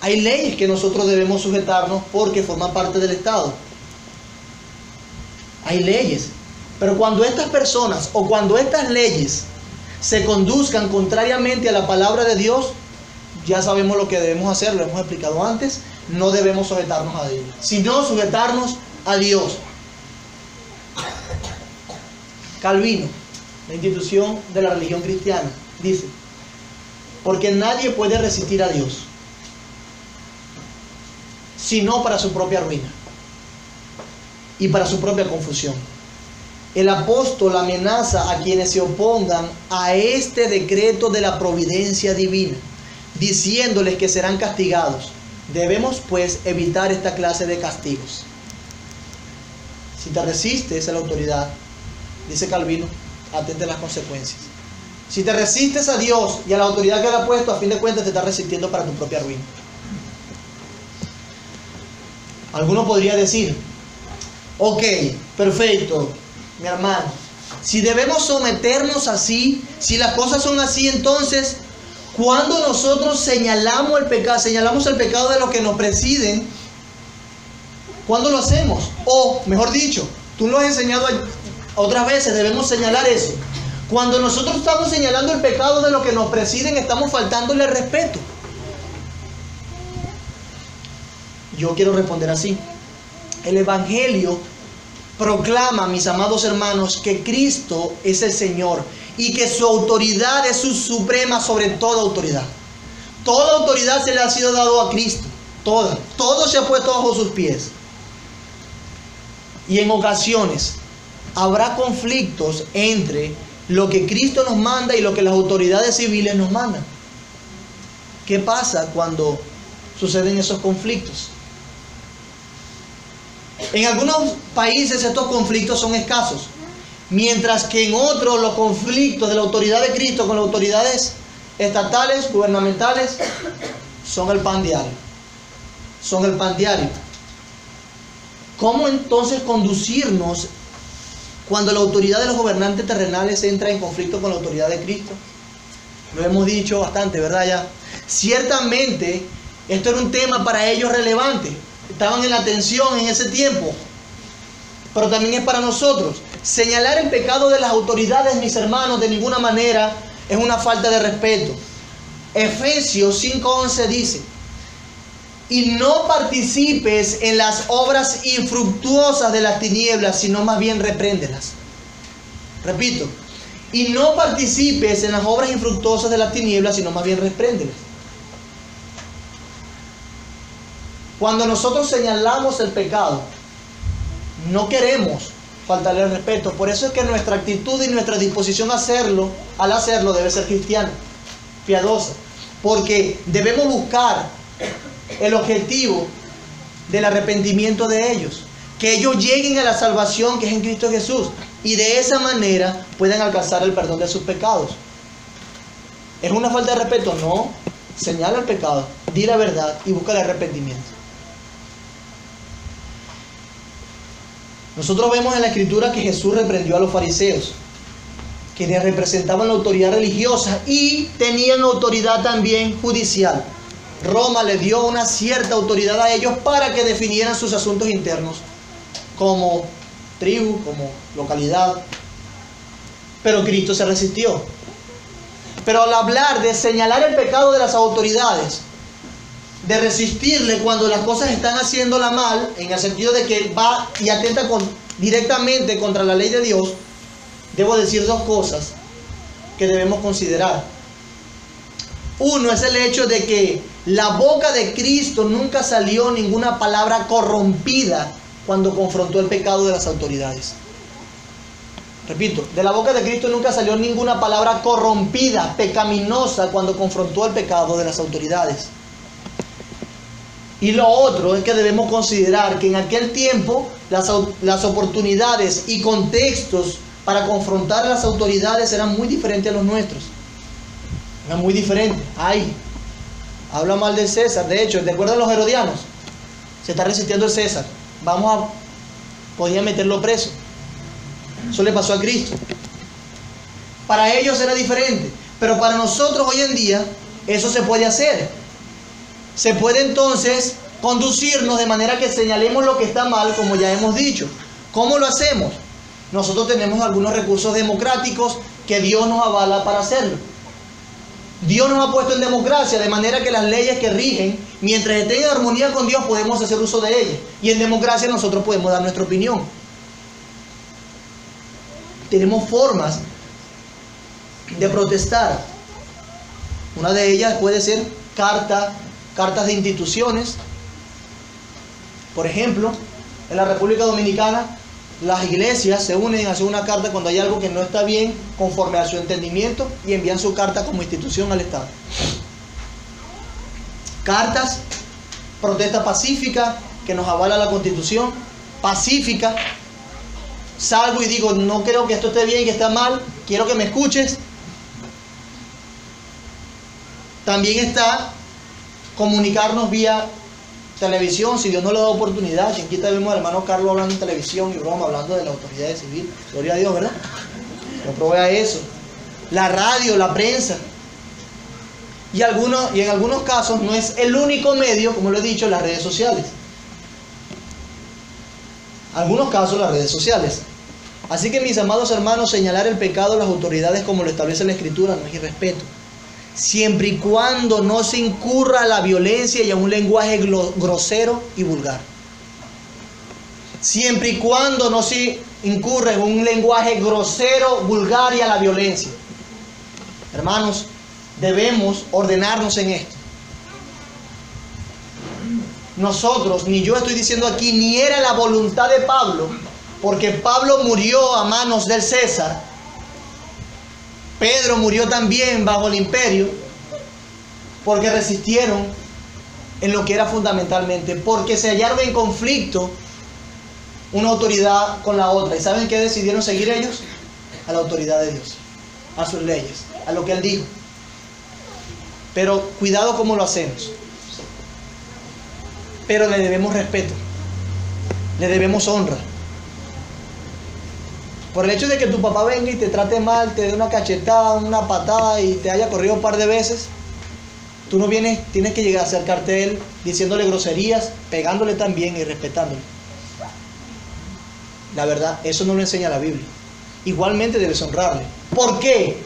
Hay leyes que nosotros debemos sujetarnos porque forman parte del Estado. Hay leyes. Pero cuando estas personas o cuando estas leyes se conduzcan contrariamente a la palabra de Dios, ya sabemos lo que debemos hacer, lo hemos explicado antes. No debemos sujetarnos a ellos, sino sujetarnos a Dios. Calvino, la institución de la religión cristiana, dice: porque nadie puede resistir a Dios, sino para su propia ruina y para su propia confusión. El apóstol amenaza a quienes se opongan a este decreto de la providencia divina, diciéndoles que serán castigados. Debemos pues evitar esta clase de castigos. Si te resistes a la autoridad, dice Calvino, atente a las consecuencias. Si te resistes a Dios y a la autoridad que Él ha puesto, a fin de cuentas te estás resistiendo para tu propia ruina. Alguno podría decir: ok, perfecto, mi hermano, si debemos someternos así, si las cosas son así, entonces, cuando nosotros señalamos el pecado de los que nos presiden, ¿cuándo lo hacemos? O, mejor dicho, tú lo has enseñado otras veces, debemos señalar eso. Cuando nosotros estamos señalando el pecado de los que nos presiden, estamos faltándole el respeto. Yo quiero responder así. El Evangelio proclama, mis amados hermanos, que Cristo es el Señor y que su autoridad es su suprema sobre toda autoridad. Toda autoridad se le ha sido dado a Cristo. Toda. Todo se ha puesto bajo sus pies. Y en ocasiones habrá conflictos entre lo que Cristo nos manda y lo que las autoridades civiles nos mandan. ¿Qué pasa cuando suceden esos conflictos? En algunos países estos conflictos son escasos, mientras que en otros los conflictos de la autoridad de Cristo con las autoridades estatales, gubernamentales, son el pan diario. son el pan diario. ¿Cómo entonces conducirnos cuando la autoridad de los gobernantes terrenales entra en conflicto con la autoridad de Cristo? Lo hemos dicho bastante, ¿verdad? Ya. Ciertamente, esto era un tema para ellos relevante. Estaban en la atención en ese tiempo. Pero también es para nosotros. Señalar el pecado de las autoridades, mis hermanos, de ninguna manera es una falta de respeto. Efesios 5:11 dice: y no participes en las obras infructuosas de las tinieblas, sino más bien repréndelas. Repito, y no participes en las obras infructuosas de las tinieblas, sino más bien repréndelas. Cuando nosotros señalamos el pecado, no queremos faltarle el respeto. Por eso es que nuestra actitud y nuestra disposición al hacerlo debe ser cristiana, piadosa. Porque debemos buscar el objetivo del arrepentimiento de ellos, que ellos lleguen a la salvación que es en Cristo Jesús, y de esa manera puedan alcanzar el perdón de sus pecados. ¿Es una falta de respeto? No. Señala el pecado, di la verdad y busca el arrepentimiento. Nosotros vemos en la Escritura que Jesús reprendió a los fariseos, quienes representaban la autoridad religiosa y tenían autoridad también judicial. Roma le dio una cierta autoridad a ellos para que definieran sus asuntos internos, como tribu, como localidad. Pero Cristo se resistió. Pero al hablar de señalar el pecado de las autoridades, de resistirle cuando las cosas están haciéndola mal, en el sentido de que va y atenta directamente contra la ley de Dios, debo decir dos cosas que debemos considerar. Uno es el hecho de que la boca de Cristo nunca salió ninguna palabra corrompida cuando confrontó el pecado de las autoridades. Repito, de la boca de Cristo nunca salió ninguna palabra corrompida, pecaminosa, cuando confrontó el pecado de las autoridades. Y lo otro es que debemos considerar que en aquel tiempo las oportunidades y contextos para confrontar a las autoridades eran muy diferentes a los nuestros. Eran muy diferentes. Habla mal del César. De hecho, ¿te acuerdas de los herodianos? Se está resistiendo el César. Podían meterlo preso. Eso le pasó a Cristo. Para ellos era diferente. Pero para nosotros hoy en día, eso se puede hacer. Se puede entonces conducirnos de manera que señalemos lo que está mal, como ya hemos dicho. ¿Cómo lo hacemos? Nosotros tenemos algunos recursos democráticos que Dios nos avala para hacerlo. Dios nos ha puesto en democracia, de manera que las leyes que rigen, mientras estén en armonía con Dios, podemos hacer uso de ellas. Y en democracia nosotros podemos dar nuestra opinión. Tenemos formas de protestar. Una de ellas puede ser cartas de instituciones. Por ejemplo, en la República Dominicana, las iglesias se unen a hacer una carta cuando hay algo que no está bien conforme a su entendimiento y envían su carta como institución al Estado. Cartas, protesta pacífica que nos avala la Constitución, pacífica. Salgo y digo, no creo que esto esté bien y que está mal, quiero que me escuches. También está comunicarnos vía televisión, si Dios no le da oportunidad. Quien quita, vemos al hermano Carlos hablando en televisión y broma, hablando de la autoridad civil. Gloria a Dios, ¿verdad? No provea eso. La radio, la prensa. Y en algunos casos no es el único medio, como lo he dicho, las redes sociales. Algunos casos las redes sociales. Así que, mis amados hermanos, señalar el pecado de las autoridades como lo establece la Escritura no es irrespeto, siempre y cuando no se incurra a la violencia y a un lenguaje grosero y vulgar. Siempre y cuando no se incurra en un lenguaje grosero, vulgar y a la violencia. Hermanos, debemos ordenarnos en esto. Nosotros, ni yo estoy diciendo aquí, ni era la voluntad de Pablo, porque Pablo murió a manos del César. Pedro murió también bajo el imperio, porque resistieron en lo que era fundamentalmente, porque se hallaron en conflicto una autoridad con la otra. ¿Y saben qué decidieron seguir ellos? A la autoridad de Dios, a sus leyes, a lo que Él dijo. Pero cuidado cómo lo hacemos. pero le debemos respeto, le debemos honra. Por el hecho de que tu papá venga y te trate mal, te dé una cachetada, una patada y te haya corrido un par de veces, tú no vienes, tienes que llegar a acercarte a él diciéndole groserías, pegándole también y respetándole. La verdad, eso no lo enseña la Biblia. Igualmente debes honrarle. ¿Por qué?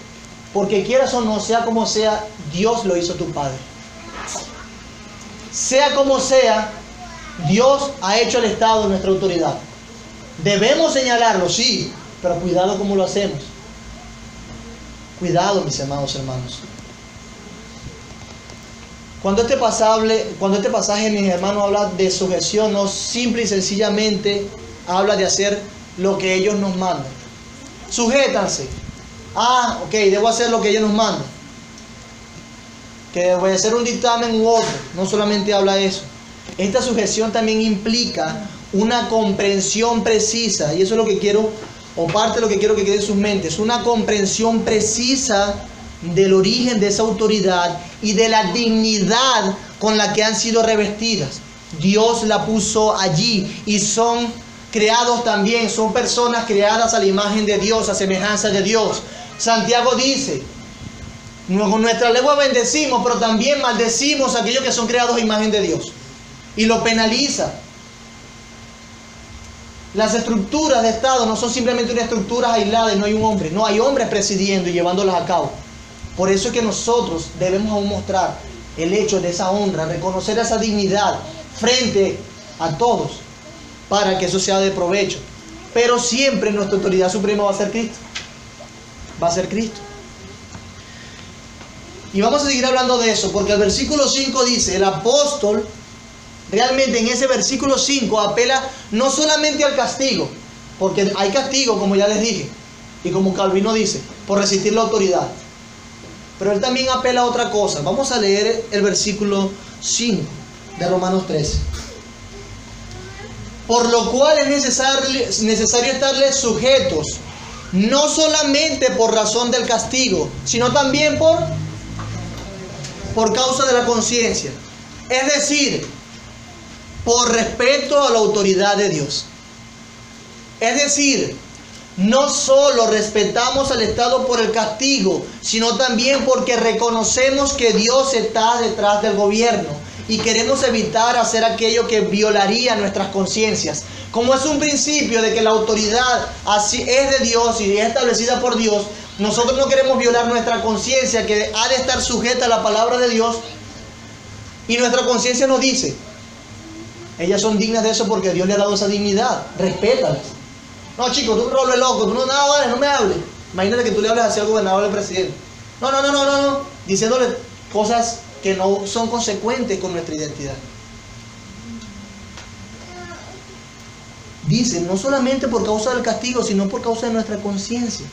Porque quieras o no, sea como sea, Dios lo hizo tu padre. Sea como sea, Dios ha hecho al Estado nuestra autoridad. Debemos señalarlo, sí, pero cuidado cómo lo hacemos. Cuidado, mis amados hermanos. Cuando este pasaje, mis hermanos, habla de sujeción, no simple y sencillamente habla de hacer lo que ellos nos mandan. Sujétanse. Ok, debo hacer lo que ellos nos mandan. Que voy a hacer un dictamen u otro. No solamente habla eso. Esta sujeción también implica una comprensión precisa. Y eso es lo que quiero, o parte de lo que quiero que quede en sus mentes. Una comprensión precisa del origen de esa autoridad y de la dignidad con la que han sido revestidas. Dios la puso allí y son creados también, son personas creadas a la imagen de Dios, a semejanza de Dios. Santiago dice, con nuestra lengua bendecimos, pero también maldecimos a aquellos que son creados a imagen de Dios. Y lo penaliza. Las estructuras de Estado no son simplemente unas estructuras aisladas y no hay un hombre. No, hay hombres presidiendo y llevándolas a cabo. Por eso es que nosotros debemos aún mostrar el hecho de esa honra, reconocer esa dignidad frente a todos, para que eso sea de provecho. Pero siempre nuestra autoridad suprema va a ser Cristo. Va a ser Cristo. Y vamos a seguir hablando de eso, porque el versículo 5 dice, el apóstol realmente en ese versículo 5 apela no solamente al castigo, porque hay castigo, como ya les dije, y como Calvino dice, por resistir la autoridad. Pero él también apela a otra cosa. Vamos a leer el versículo 5 de Romanos 13. Por lo cual es necesario estarles sujetos, no solamente por razón del castigo, sino también por causa de la conciencia. Es decir, por respeto a la autoridad de Dios. Es decir, no solo respetamos al Estado por el castigo, sino también porque reconocemos que Dios está detrás del gobierno y queremos evitar hacer aquello que violaría nuestras conciencias. Como es un principio de que la autoridad así es de Dios y es establecida por Dios, nosotros no queremos violar nuestra conciencia, que ha de estar sujeta a la palabra de Dios, y nuestra conciencia nos dice, ellas son dignas de eso porque Dios le ha dado esa dignidad, respétalas. No, chicos, tú no robles loco, tú no, nada, vale, no me hables. Imagínate que tú le hables así al gobernador o al presidente. No, diciéndole cosas que no son consecuentes con nuestra identidad. Dice, no solamente por causa del castigo, sino por causa de nuestra conciencia.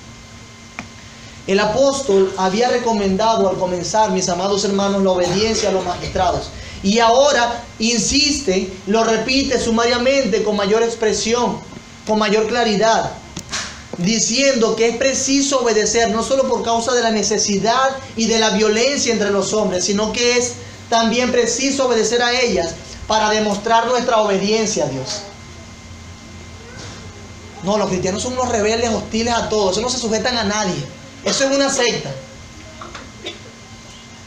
El apóstol había recomendado al comenzar, mis amados hermanos, la obediencia a los magistrados. Y ahora insiste, lo repite sumariamente, con mayor expresión, con mayor claridad, diciendo que es preciso obedecer no solo por causa de la necesidad y de la violencia entre los hombres, sino que es también preciso obedecer a ellas para demostrar nuestra obediencia a Dios. No, los cristianos son unos rebeldes hostiles a todos, eso no se sujetan a nadie, eso es una secta.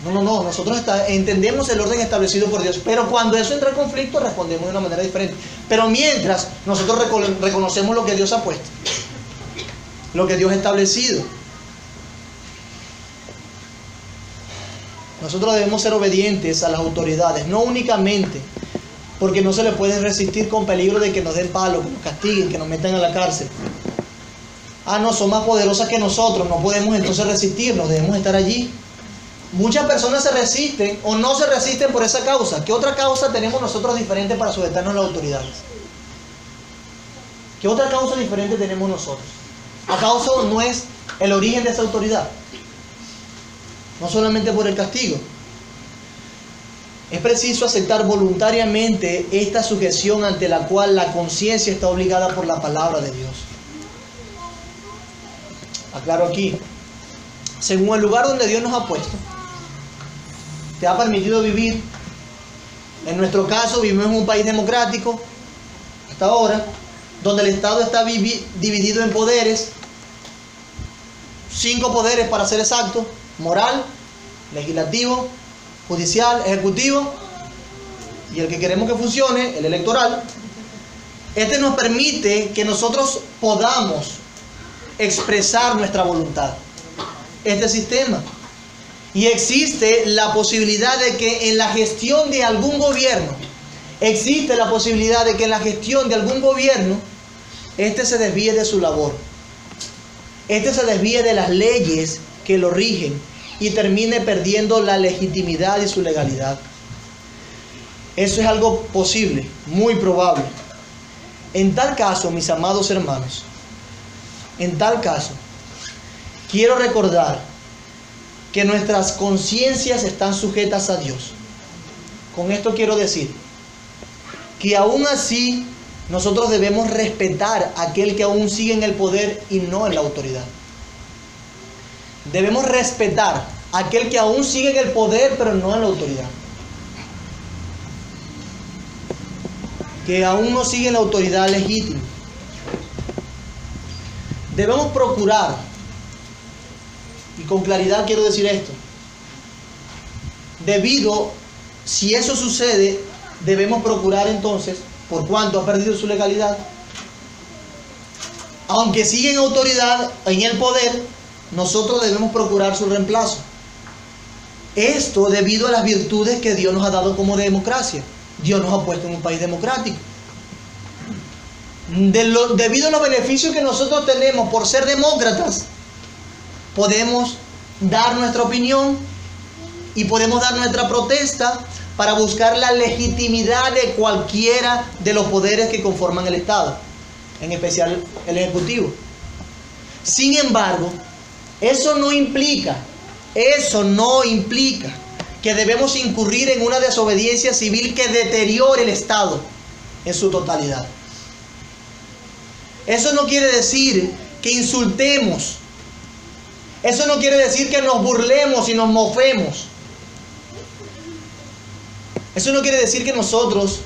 No, nosotros entendemos el orden establecido por Dios, pero cuando eso entra en conflicto respondemos de una manera diferente. Pero mientras nosotros reconocemos lo que Dios ha puesto, lo que Dios ha establecido, nosotros debemos ser obedientes a las autoridades, no únicamente porque no se les puede resistir con peligro de que nos den palo, que nos castiguen, que nos metan a la cárcel. No, son más poderosas que nosotros, no podemos entonces resistirnos, debemos estar allí. Muchas personas se resisten o no se resisten por esa causa. ¿Qué otra causa tenemos nosotros diferente para sujetarnos a las autoridades? ¿Qué otra causa diferente tenemos nosotros? ¿Acaso no es el origen de esa autoridad? No solamente por el castigo. Es preciso aceptar voluntariamente esta sujeción ante la cual la conciencia está obligada por la palabra de Dios. Aclaro aquí. Según el lugar donde Dios nos ha puesto, te ha permitido vivir, En nuestro caso vivimos en un país democrático, hasta ahora, donde el Estado está dividido en poderes, 5 poderes para ser exacto: moral, legislativo, judicial, ejecutivo, y el que queremos que funcione, el electoral. Este nos permite que nosotros podamos expresar nuestra voluntad. Este sistema. Y existe la posibilidad de que en la gestión de algún gobierno, este se desvíe de su labor. Este se desvíe de las leyes que lo rigen y termine perdiendo la legitimidad y su legalidad. Eso es algo posible, muy probable. En tal caso, mis amados hermanos, quiero recordar que nuestras conciencias están sujetas a Dios. Con esto quiero decir que aún así nosotros debemos respetar a aquel que aún sigue en el poder y no en la autoridad. Debemos respetar a aquel que aún sigue en el poder pero no en la autoridad. Que aún no sigue en la autoridad legítima. Debemos procurar, y con claridad quiero decir esto, si eso sucede, debemos procurar entonces, por cuanto ha perdido su legalidad, aunque sigue en autoridad, en el poder, nosotros debemos procurar su reemplazo. Esto debido a las virtudes que Dios nos ha dado como democracia. Dios nos ha puesto en un país democrático. Debido a los beneficios que nosotros tenemos por ser demócratas, podemos dar nuestra opinión y podemos dar nuestra protesta para buscar la legitimidad de cualquiera de los poderes que conforman el Estado, en especial el Ejecutivo. Sin embargo, eso no implica que debemos incurrir en una desobediencia civil que deteriore el Estado en su totalidad. Eso no quiere decir que insultemos. Eso no quiere decir que nos burlemos y nos mofemos. Eso no quiere decir que nosotros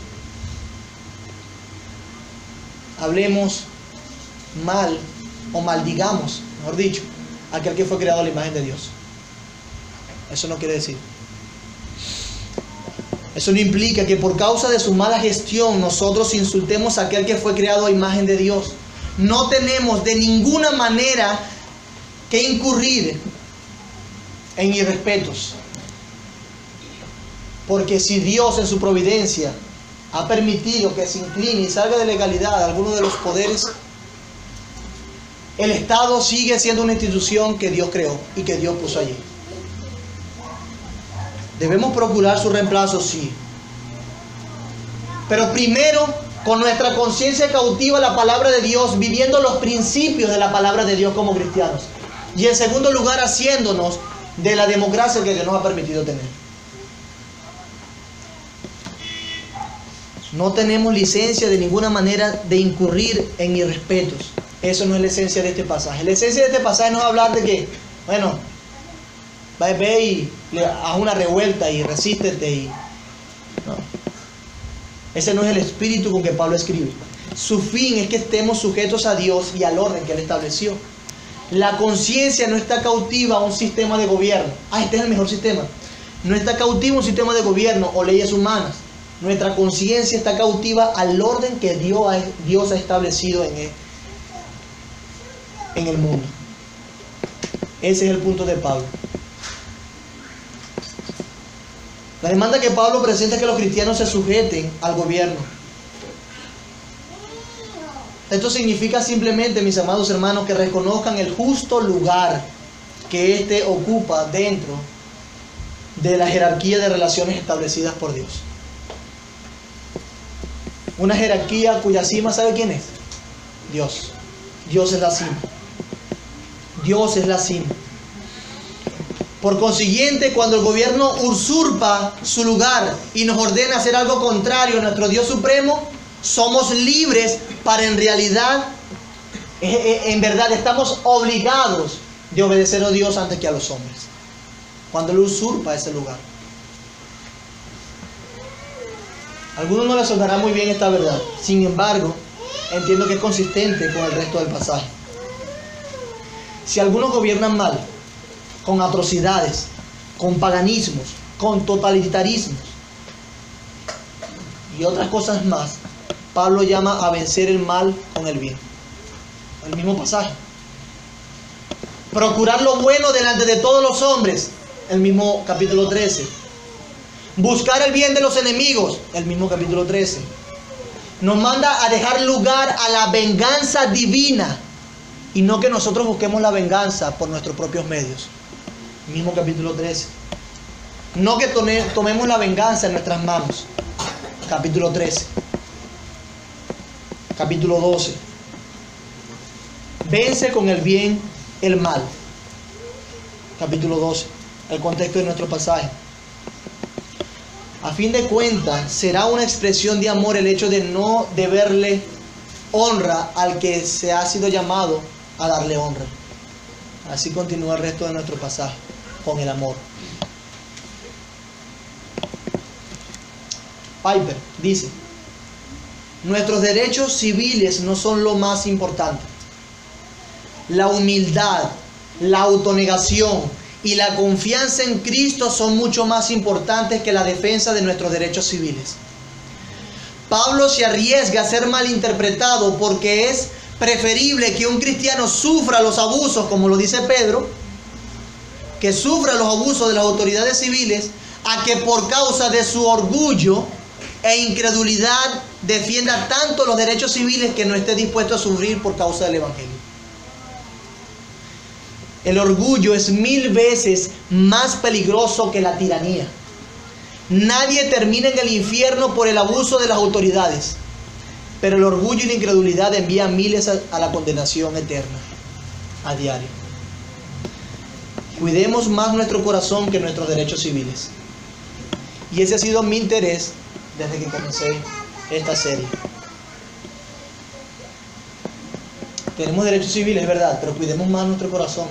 hablemos mal o maldigamos, mejor dicho, a aquel que fue creado a la imagen de Dios. Eso no quiere decir. Eso no implica que por causa de su mala gestión nosotros insultemos a aquel que fue creado a imagen de Dios. No tenemos de ninguna manera que incurrir en irrespetos. Porque si Dios en su providencia ha permitido que se incline y salga de legalidad alguno de los poderes, el Estado sigue siendo una institución que Dios creó y que Dios puso allí. Debemos procurar su reemplazo, sí. Pero primero, con nuestra conciencia cautiva a la palabra de Dios, viviendo los principios de la palabra de Dios como cristianos. Y en segundo lugar, haciéndonos de la democracia que Dios nos ha permitido tener. No tenemos licencia de ninguna manera de incurrir en irrespetos. Eso no es la esencia de este pasaje. La esencia de este pasaje no es hablar de que, bueno, ve y haz una revuelta y resístete y... No. Ese no es el espíritu con que Pablo escribe. Su fin es que estemos sujetos a Dios y al orden que Él estableció. La conciencia no está cautiva a un sistema de gobierno. Este es el mejor sistema. No está cautiva a un sistema de gobierno o leyes humanas. Nuestra conciencia está cautiva al orden que Dios ha establecido en el mundo. Ese es el punto de Pablo. La demanda que Pablo presenta es que los cristianos se sujeten al gobierno. Esto significa simplemente, mis amados hermanos, que reconozcan el justo lugar que éste ocupa dentro de la jerarquía de relaciones establecidas por Dios. Una jerarquía cuya cima, ¿sabe quién es? Dios. Dios es la cima. Dios es la cima. Por consiguiente, cuando el gobierno usurpa su lugar y nos ordena hacer algo contrario a nuestro Dios supremo, somos libres para en verdad estamos obligados de obedecer a Dios antes que a los hombres. Cuando Él usurpa ese lugar. A algunos no les sonará muy bien esta verdad. Sin embargo, entiendo que es consistente con el resto del pasaje. Si algunos gobiernan mal, con atrocidades, con paganismos, con totalitarismos y otras cosas más, Pablo llama a vencer el mal con el bien. El mismo pasaje. Procurar lo bueno delante de todos los hombres. El mismo capítulo 13. Buscar el bien de los enemigos. El mismo capítulo 13. Nos manda a dejar lugar a la venganza divina. Y no que nosotros busquemos la venganza por nuestros propios medios. El mismo capítulo 13. No que tomemos la venganza en nuestras manos. Capítulo 13. Capítulo 12. Vence con el bien el mal. Capítulo 12. El contexto de nuestro pasaje. A fin de cuentas, será una expresión de amor el hecho de no deberle honra al que se ha sido llamado a darle honra. Así continúa el resto de nuestro pasaje, con el amor. Piper dice: nuestros derechos civiles no son lo más importante. La humildad, la autonegación y la confianza en Cristo son mucho más importantes que la defensa de nuestros derechos civiles. Pablo se arriesga a ser malinterpretado porque es preferible que un cristiano sufra los abusos, como lo dice Pedro, que sufra los abusos de las autoridades civiles, a que por causa de su orgullo e incredulidad defienda tanto los derechos civiles que no esté dispuesto a sufrir por causa del Evangelio. El orgullo es 1000 veces más peligroso que la tiranía. Nadie termina en el infierno por el abuso de las autoridades, pero el orgullo y la incredulidad envían miles a la condenación eterna, a diario. Cuidemos más nuestro corazón que nuestros derechos civiles. Y ese ha sido mi interés desde que comencé esta serie. Tenemos derechos civiles, es verdad, pero cuidemos más nuestro corazón.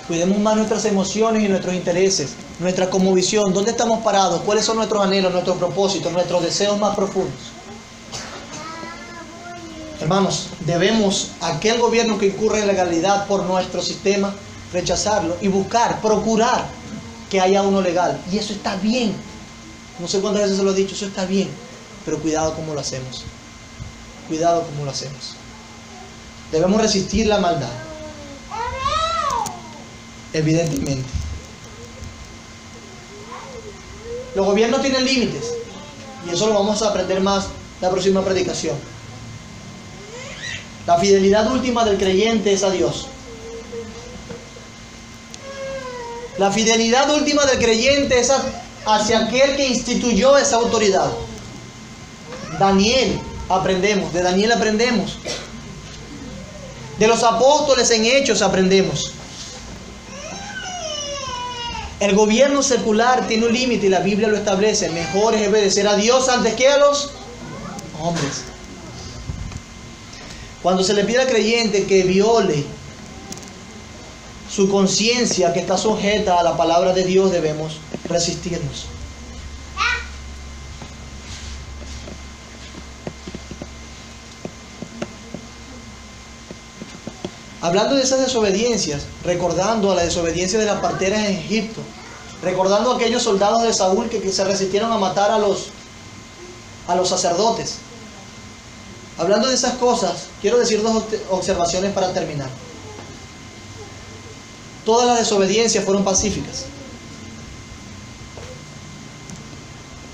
Cuidemos más nuestras emociones y nuestros intereses, nuestra cosmovisión, dónde estamos parados, cuáles son nuestros anhelos, nuestros propósitos, nuestros deseos más profundos. Hermanos, debemos, aquel gobierno que incurre en legalidad por nuestro sistema, rechazarlo y buscar, procurar que haya uno legal. Y eso está bien. No sé cuántas veces se lo he dicho, eso está bien. Pero cuidado cómo lo hacemos. Cuidado cómo lo hacemos. Debemos resistir la maldad. Evidentemente. Los gobiernos tienen límites. Y eso lo vamos a aprender más en la próxima predicación. La fidelidad última del creyente es a Dios. La fidelidad última del creyente es hacia aquel que instituyó esa autoridad. Daniel aprendemos, de Daniel aprendemos. De los apóstoles en Hechos aprendemos. El gobierno secular tiene un límite y la Biblia lo establece. Mejor es obedecer a Dios antes que a los hombres. Cuando se le pide al creyente que viole su conciencia, que está sujeta a la palabra de Dios, debemos resistirnos. Hablando de esas desobediencias, recordando a la desobediencia de las parteras en Egipto, recordando a aquellos soldados de Saúl que se resistieron a matar a los sacerdotes. Hablando de esas cosas, quiero decir 2 observaciones para terminar. Todas las desobediencias fueron pacíficas.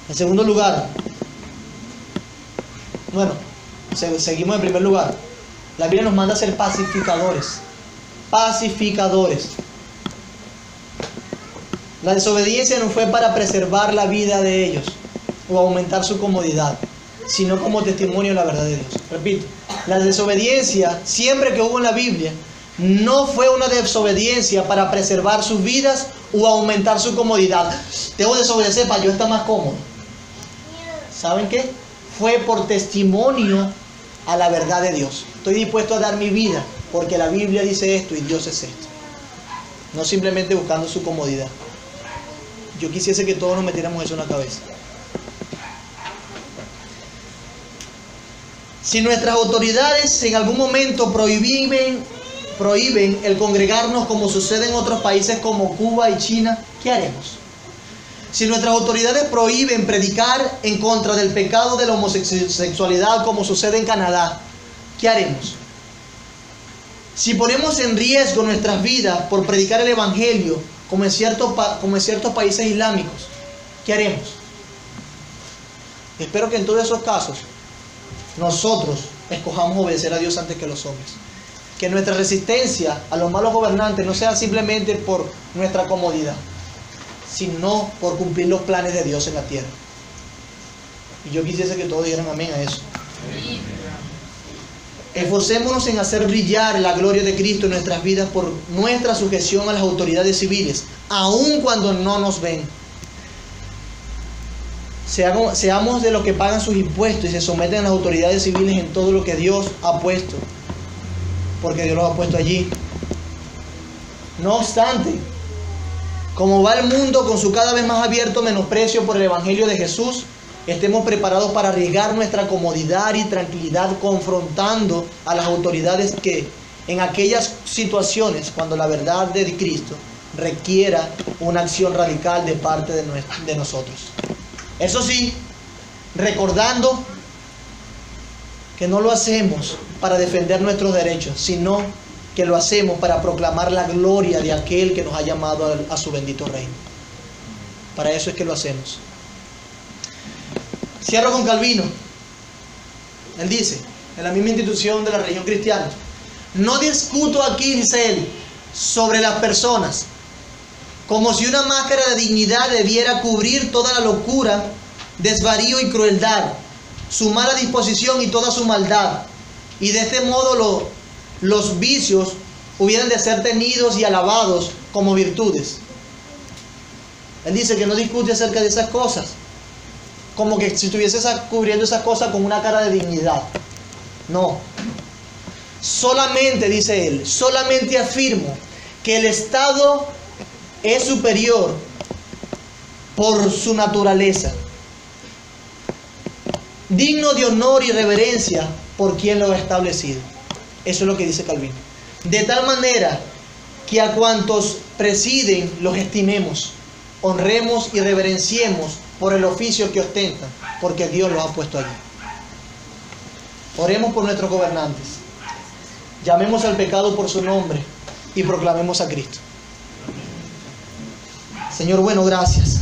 En segundo lugar, seguimos en primer lugar. La Biblia nos manda a ser pacificadores. Pacificadores. La desobediencia no fue para preservar la vida de ellos o aumentar su comodidad, sino como testimonio de la verdad de Dios. Repito, la desobediencia, siempre que hubo en la Biblia, no fue una desobediencia para preservar sus vidas o aumentar su comodidad. Debo desobedecer para yo estar más cómodo. ¿Saben qué? Fue por testimonio a la verdad de Dios. Estoy dispuesto a dar mi vida porque la Biblia dice esto y Dios es esto. No simplemente buscando su comodidad. Yo quisiese que todos nos metiéramos eso en la cabeza. Si nuestras autoridades en algún momento prohíben el congregarnos como sucede en otros países como Cuba y China, ¿qué haremos? Si nuestras autoridades prohíben predicar en contra del pecado de la homosexualidad como sucede en Canadá, ¿qué haremos? Si ponemos en riesgo nuestras vidas por predicar el Evangelio como en ciertos países islámicos, ¿qué haremos? Espero que en todos esos casos nosotros escojamos obedecer a Dios antes que los hombres. Que nuestra resistencia a los malos gobernantes no sea simplemente por nuestra comodidad, sino por cumplir los planes de Dios en la tierra. Y yo quisiese que todos dijeran amén a eso. Esforcémonos en hacer brillar la gloria de Cristo en nuestras vidas por nuestra sujeción a las autoridades civiles, aun cuando no nos ven. Seamos de los que pagan sus impuestos y se someten a las autoridades civiles en todo lo que Dios ha puesto, porque Dios los ha puesto allí. No obstante, como va el mundo con su cada vez más abierto menosprecio por el Evangelio de Jesús, estemos preparados para arriesgar nuestra comodidad y tranquilidad confrontando a las autoridades que en aquellas situaciones, cuando la verdad de Cristo requiera una acción radical de parte de nosotros. Eso sí, recordando que no lo hacemos para defender nuestros derechos, sino que lo hacemos para proclamar la gloria de aquel que nos ha llamado a su bendito reino. Para eso es que lo hacemos. Cierro con Calvino. Él dice, en la misma institución de la religión cristiana: no discuto aquí, dice él, sobre las personas, como si una máscara de dignidad debiera cubrir toda la locura, desvarío y crueldad, su mala disposición y toda su maldad, y de este modo los vicios hubieran de ser tenidos y alabados como virtudes. Él dice que no discute acerca de esas cosas, como que si estuviese cubriendo esas cosas con una cara de dignidad. No. Solamente, dice él, solamente afirmo que el Estado es superior por su naturaleza, digno de honor y reverencia por quien lo ha establecido. Eso es lo que dice Calvino. De tal manera que a cuantos presiden los estimemos, honremos y reverenciemos por el oficio que ostentan, porque Dios los ha puesto allí. Oremos por nuestros gobernantes. Llamemos al pecado por su nombre y proclamemos a Cristo. Señor, bueno, gracias.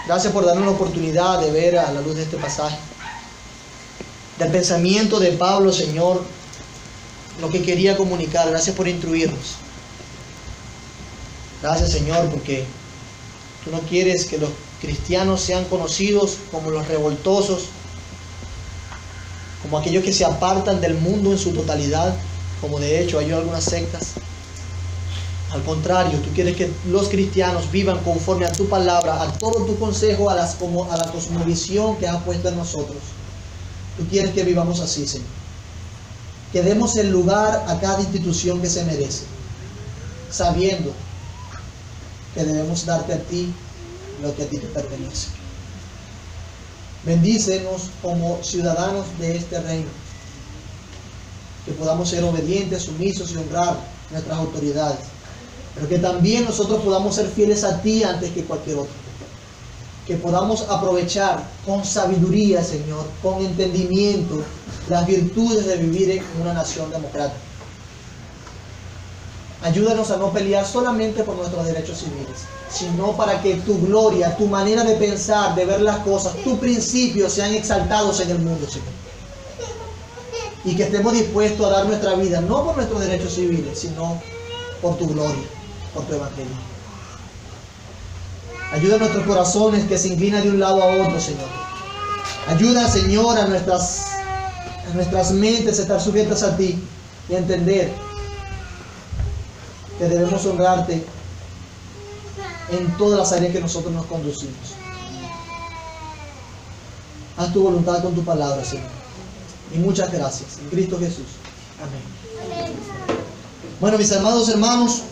Gracias por darnos la oportunidad de ver a la luz de este pasaje, del pensamiento de Pablo, Señor, lo que quería comunicar. Gracias por instruirnos. Gracias, Señor, porque tú no quieres que los cristianos sean conocidos como los revoltosos, como aquellos que se apartan del mundo en su totalidad, como de hecho hay algunas sectas. Al contrario, tú quieres que los cristianos vivan conforme a tu palabra, a todo tu consejo, a la cosmovisión que has puesto en nosotros. Tú quieres que vivamos así, Señor. Que demos el lugar a cada institución que se merece, sabiendo que debemos darte a ti lo que a ti te pertenece. Bendícenos como ciudadanos de este reino, que podamos ser obedientes, sumisos y honrar nuestras autoridades, pero que también nosotros podamos ser fieles a ti antes que cualquier otro, que podamos aprovechar con sabiduría, Señor, con entendimiento, las virtudes de vivir en una nación democrática. Ayúdanos a no pelear solamente por nuestros derechos civiles, sino para que tu gloria, tu manera de pensar, de ver las cosas, tus principios sean exaltados en el mundo, Señor. Y que estemos dispuestos a dar nuestra vida, no por nuestros derechos civiles, sino por tu gloria, por tu evangelio. Ayuda a nuestros corazones que se inclinan de un lado a otro, Señor. Ayuda, Señor, a nuestras mentes a estar sujetas a ti y a entender que debemos honrarte en todas las áreas que nosotros nos conducimos. Haz tu voluntad con tu palabra, Señor. Y muchas gracias. En Cristo Jesús. Amén. Bueno, mis amados hermanos,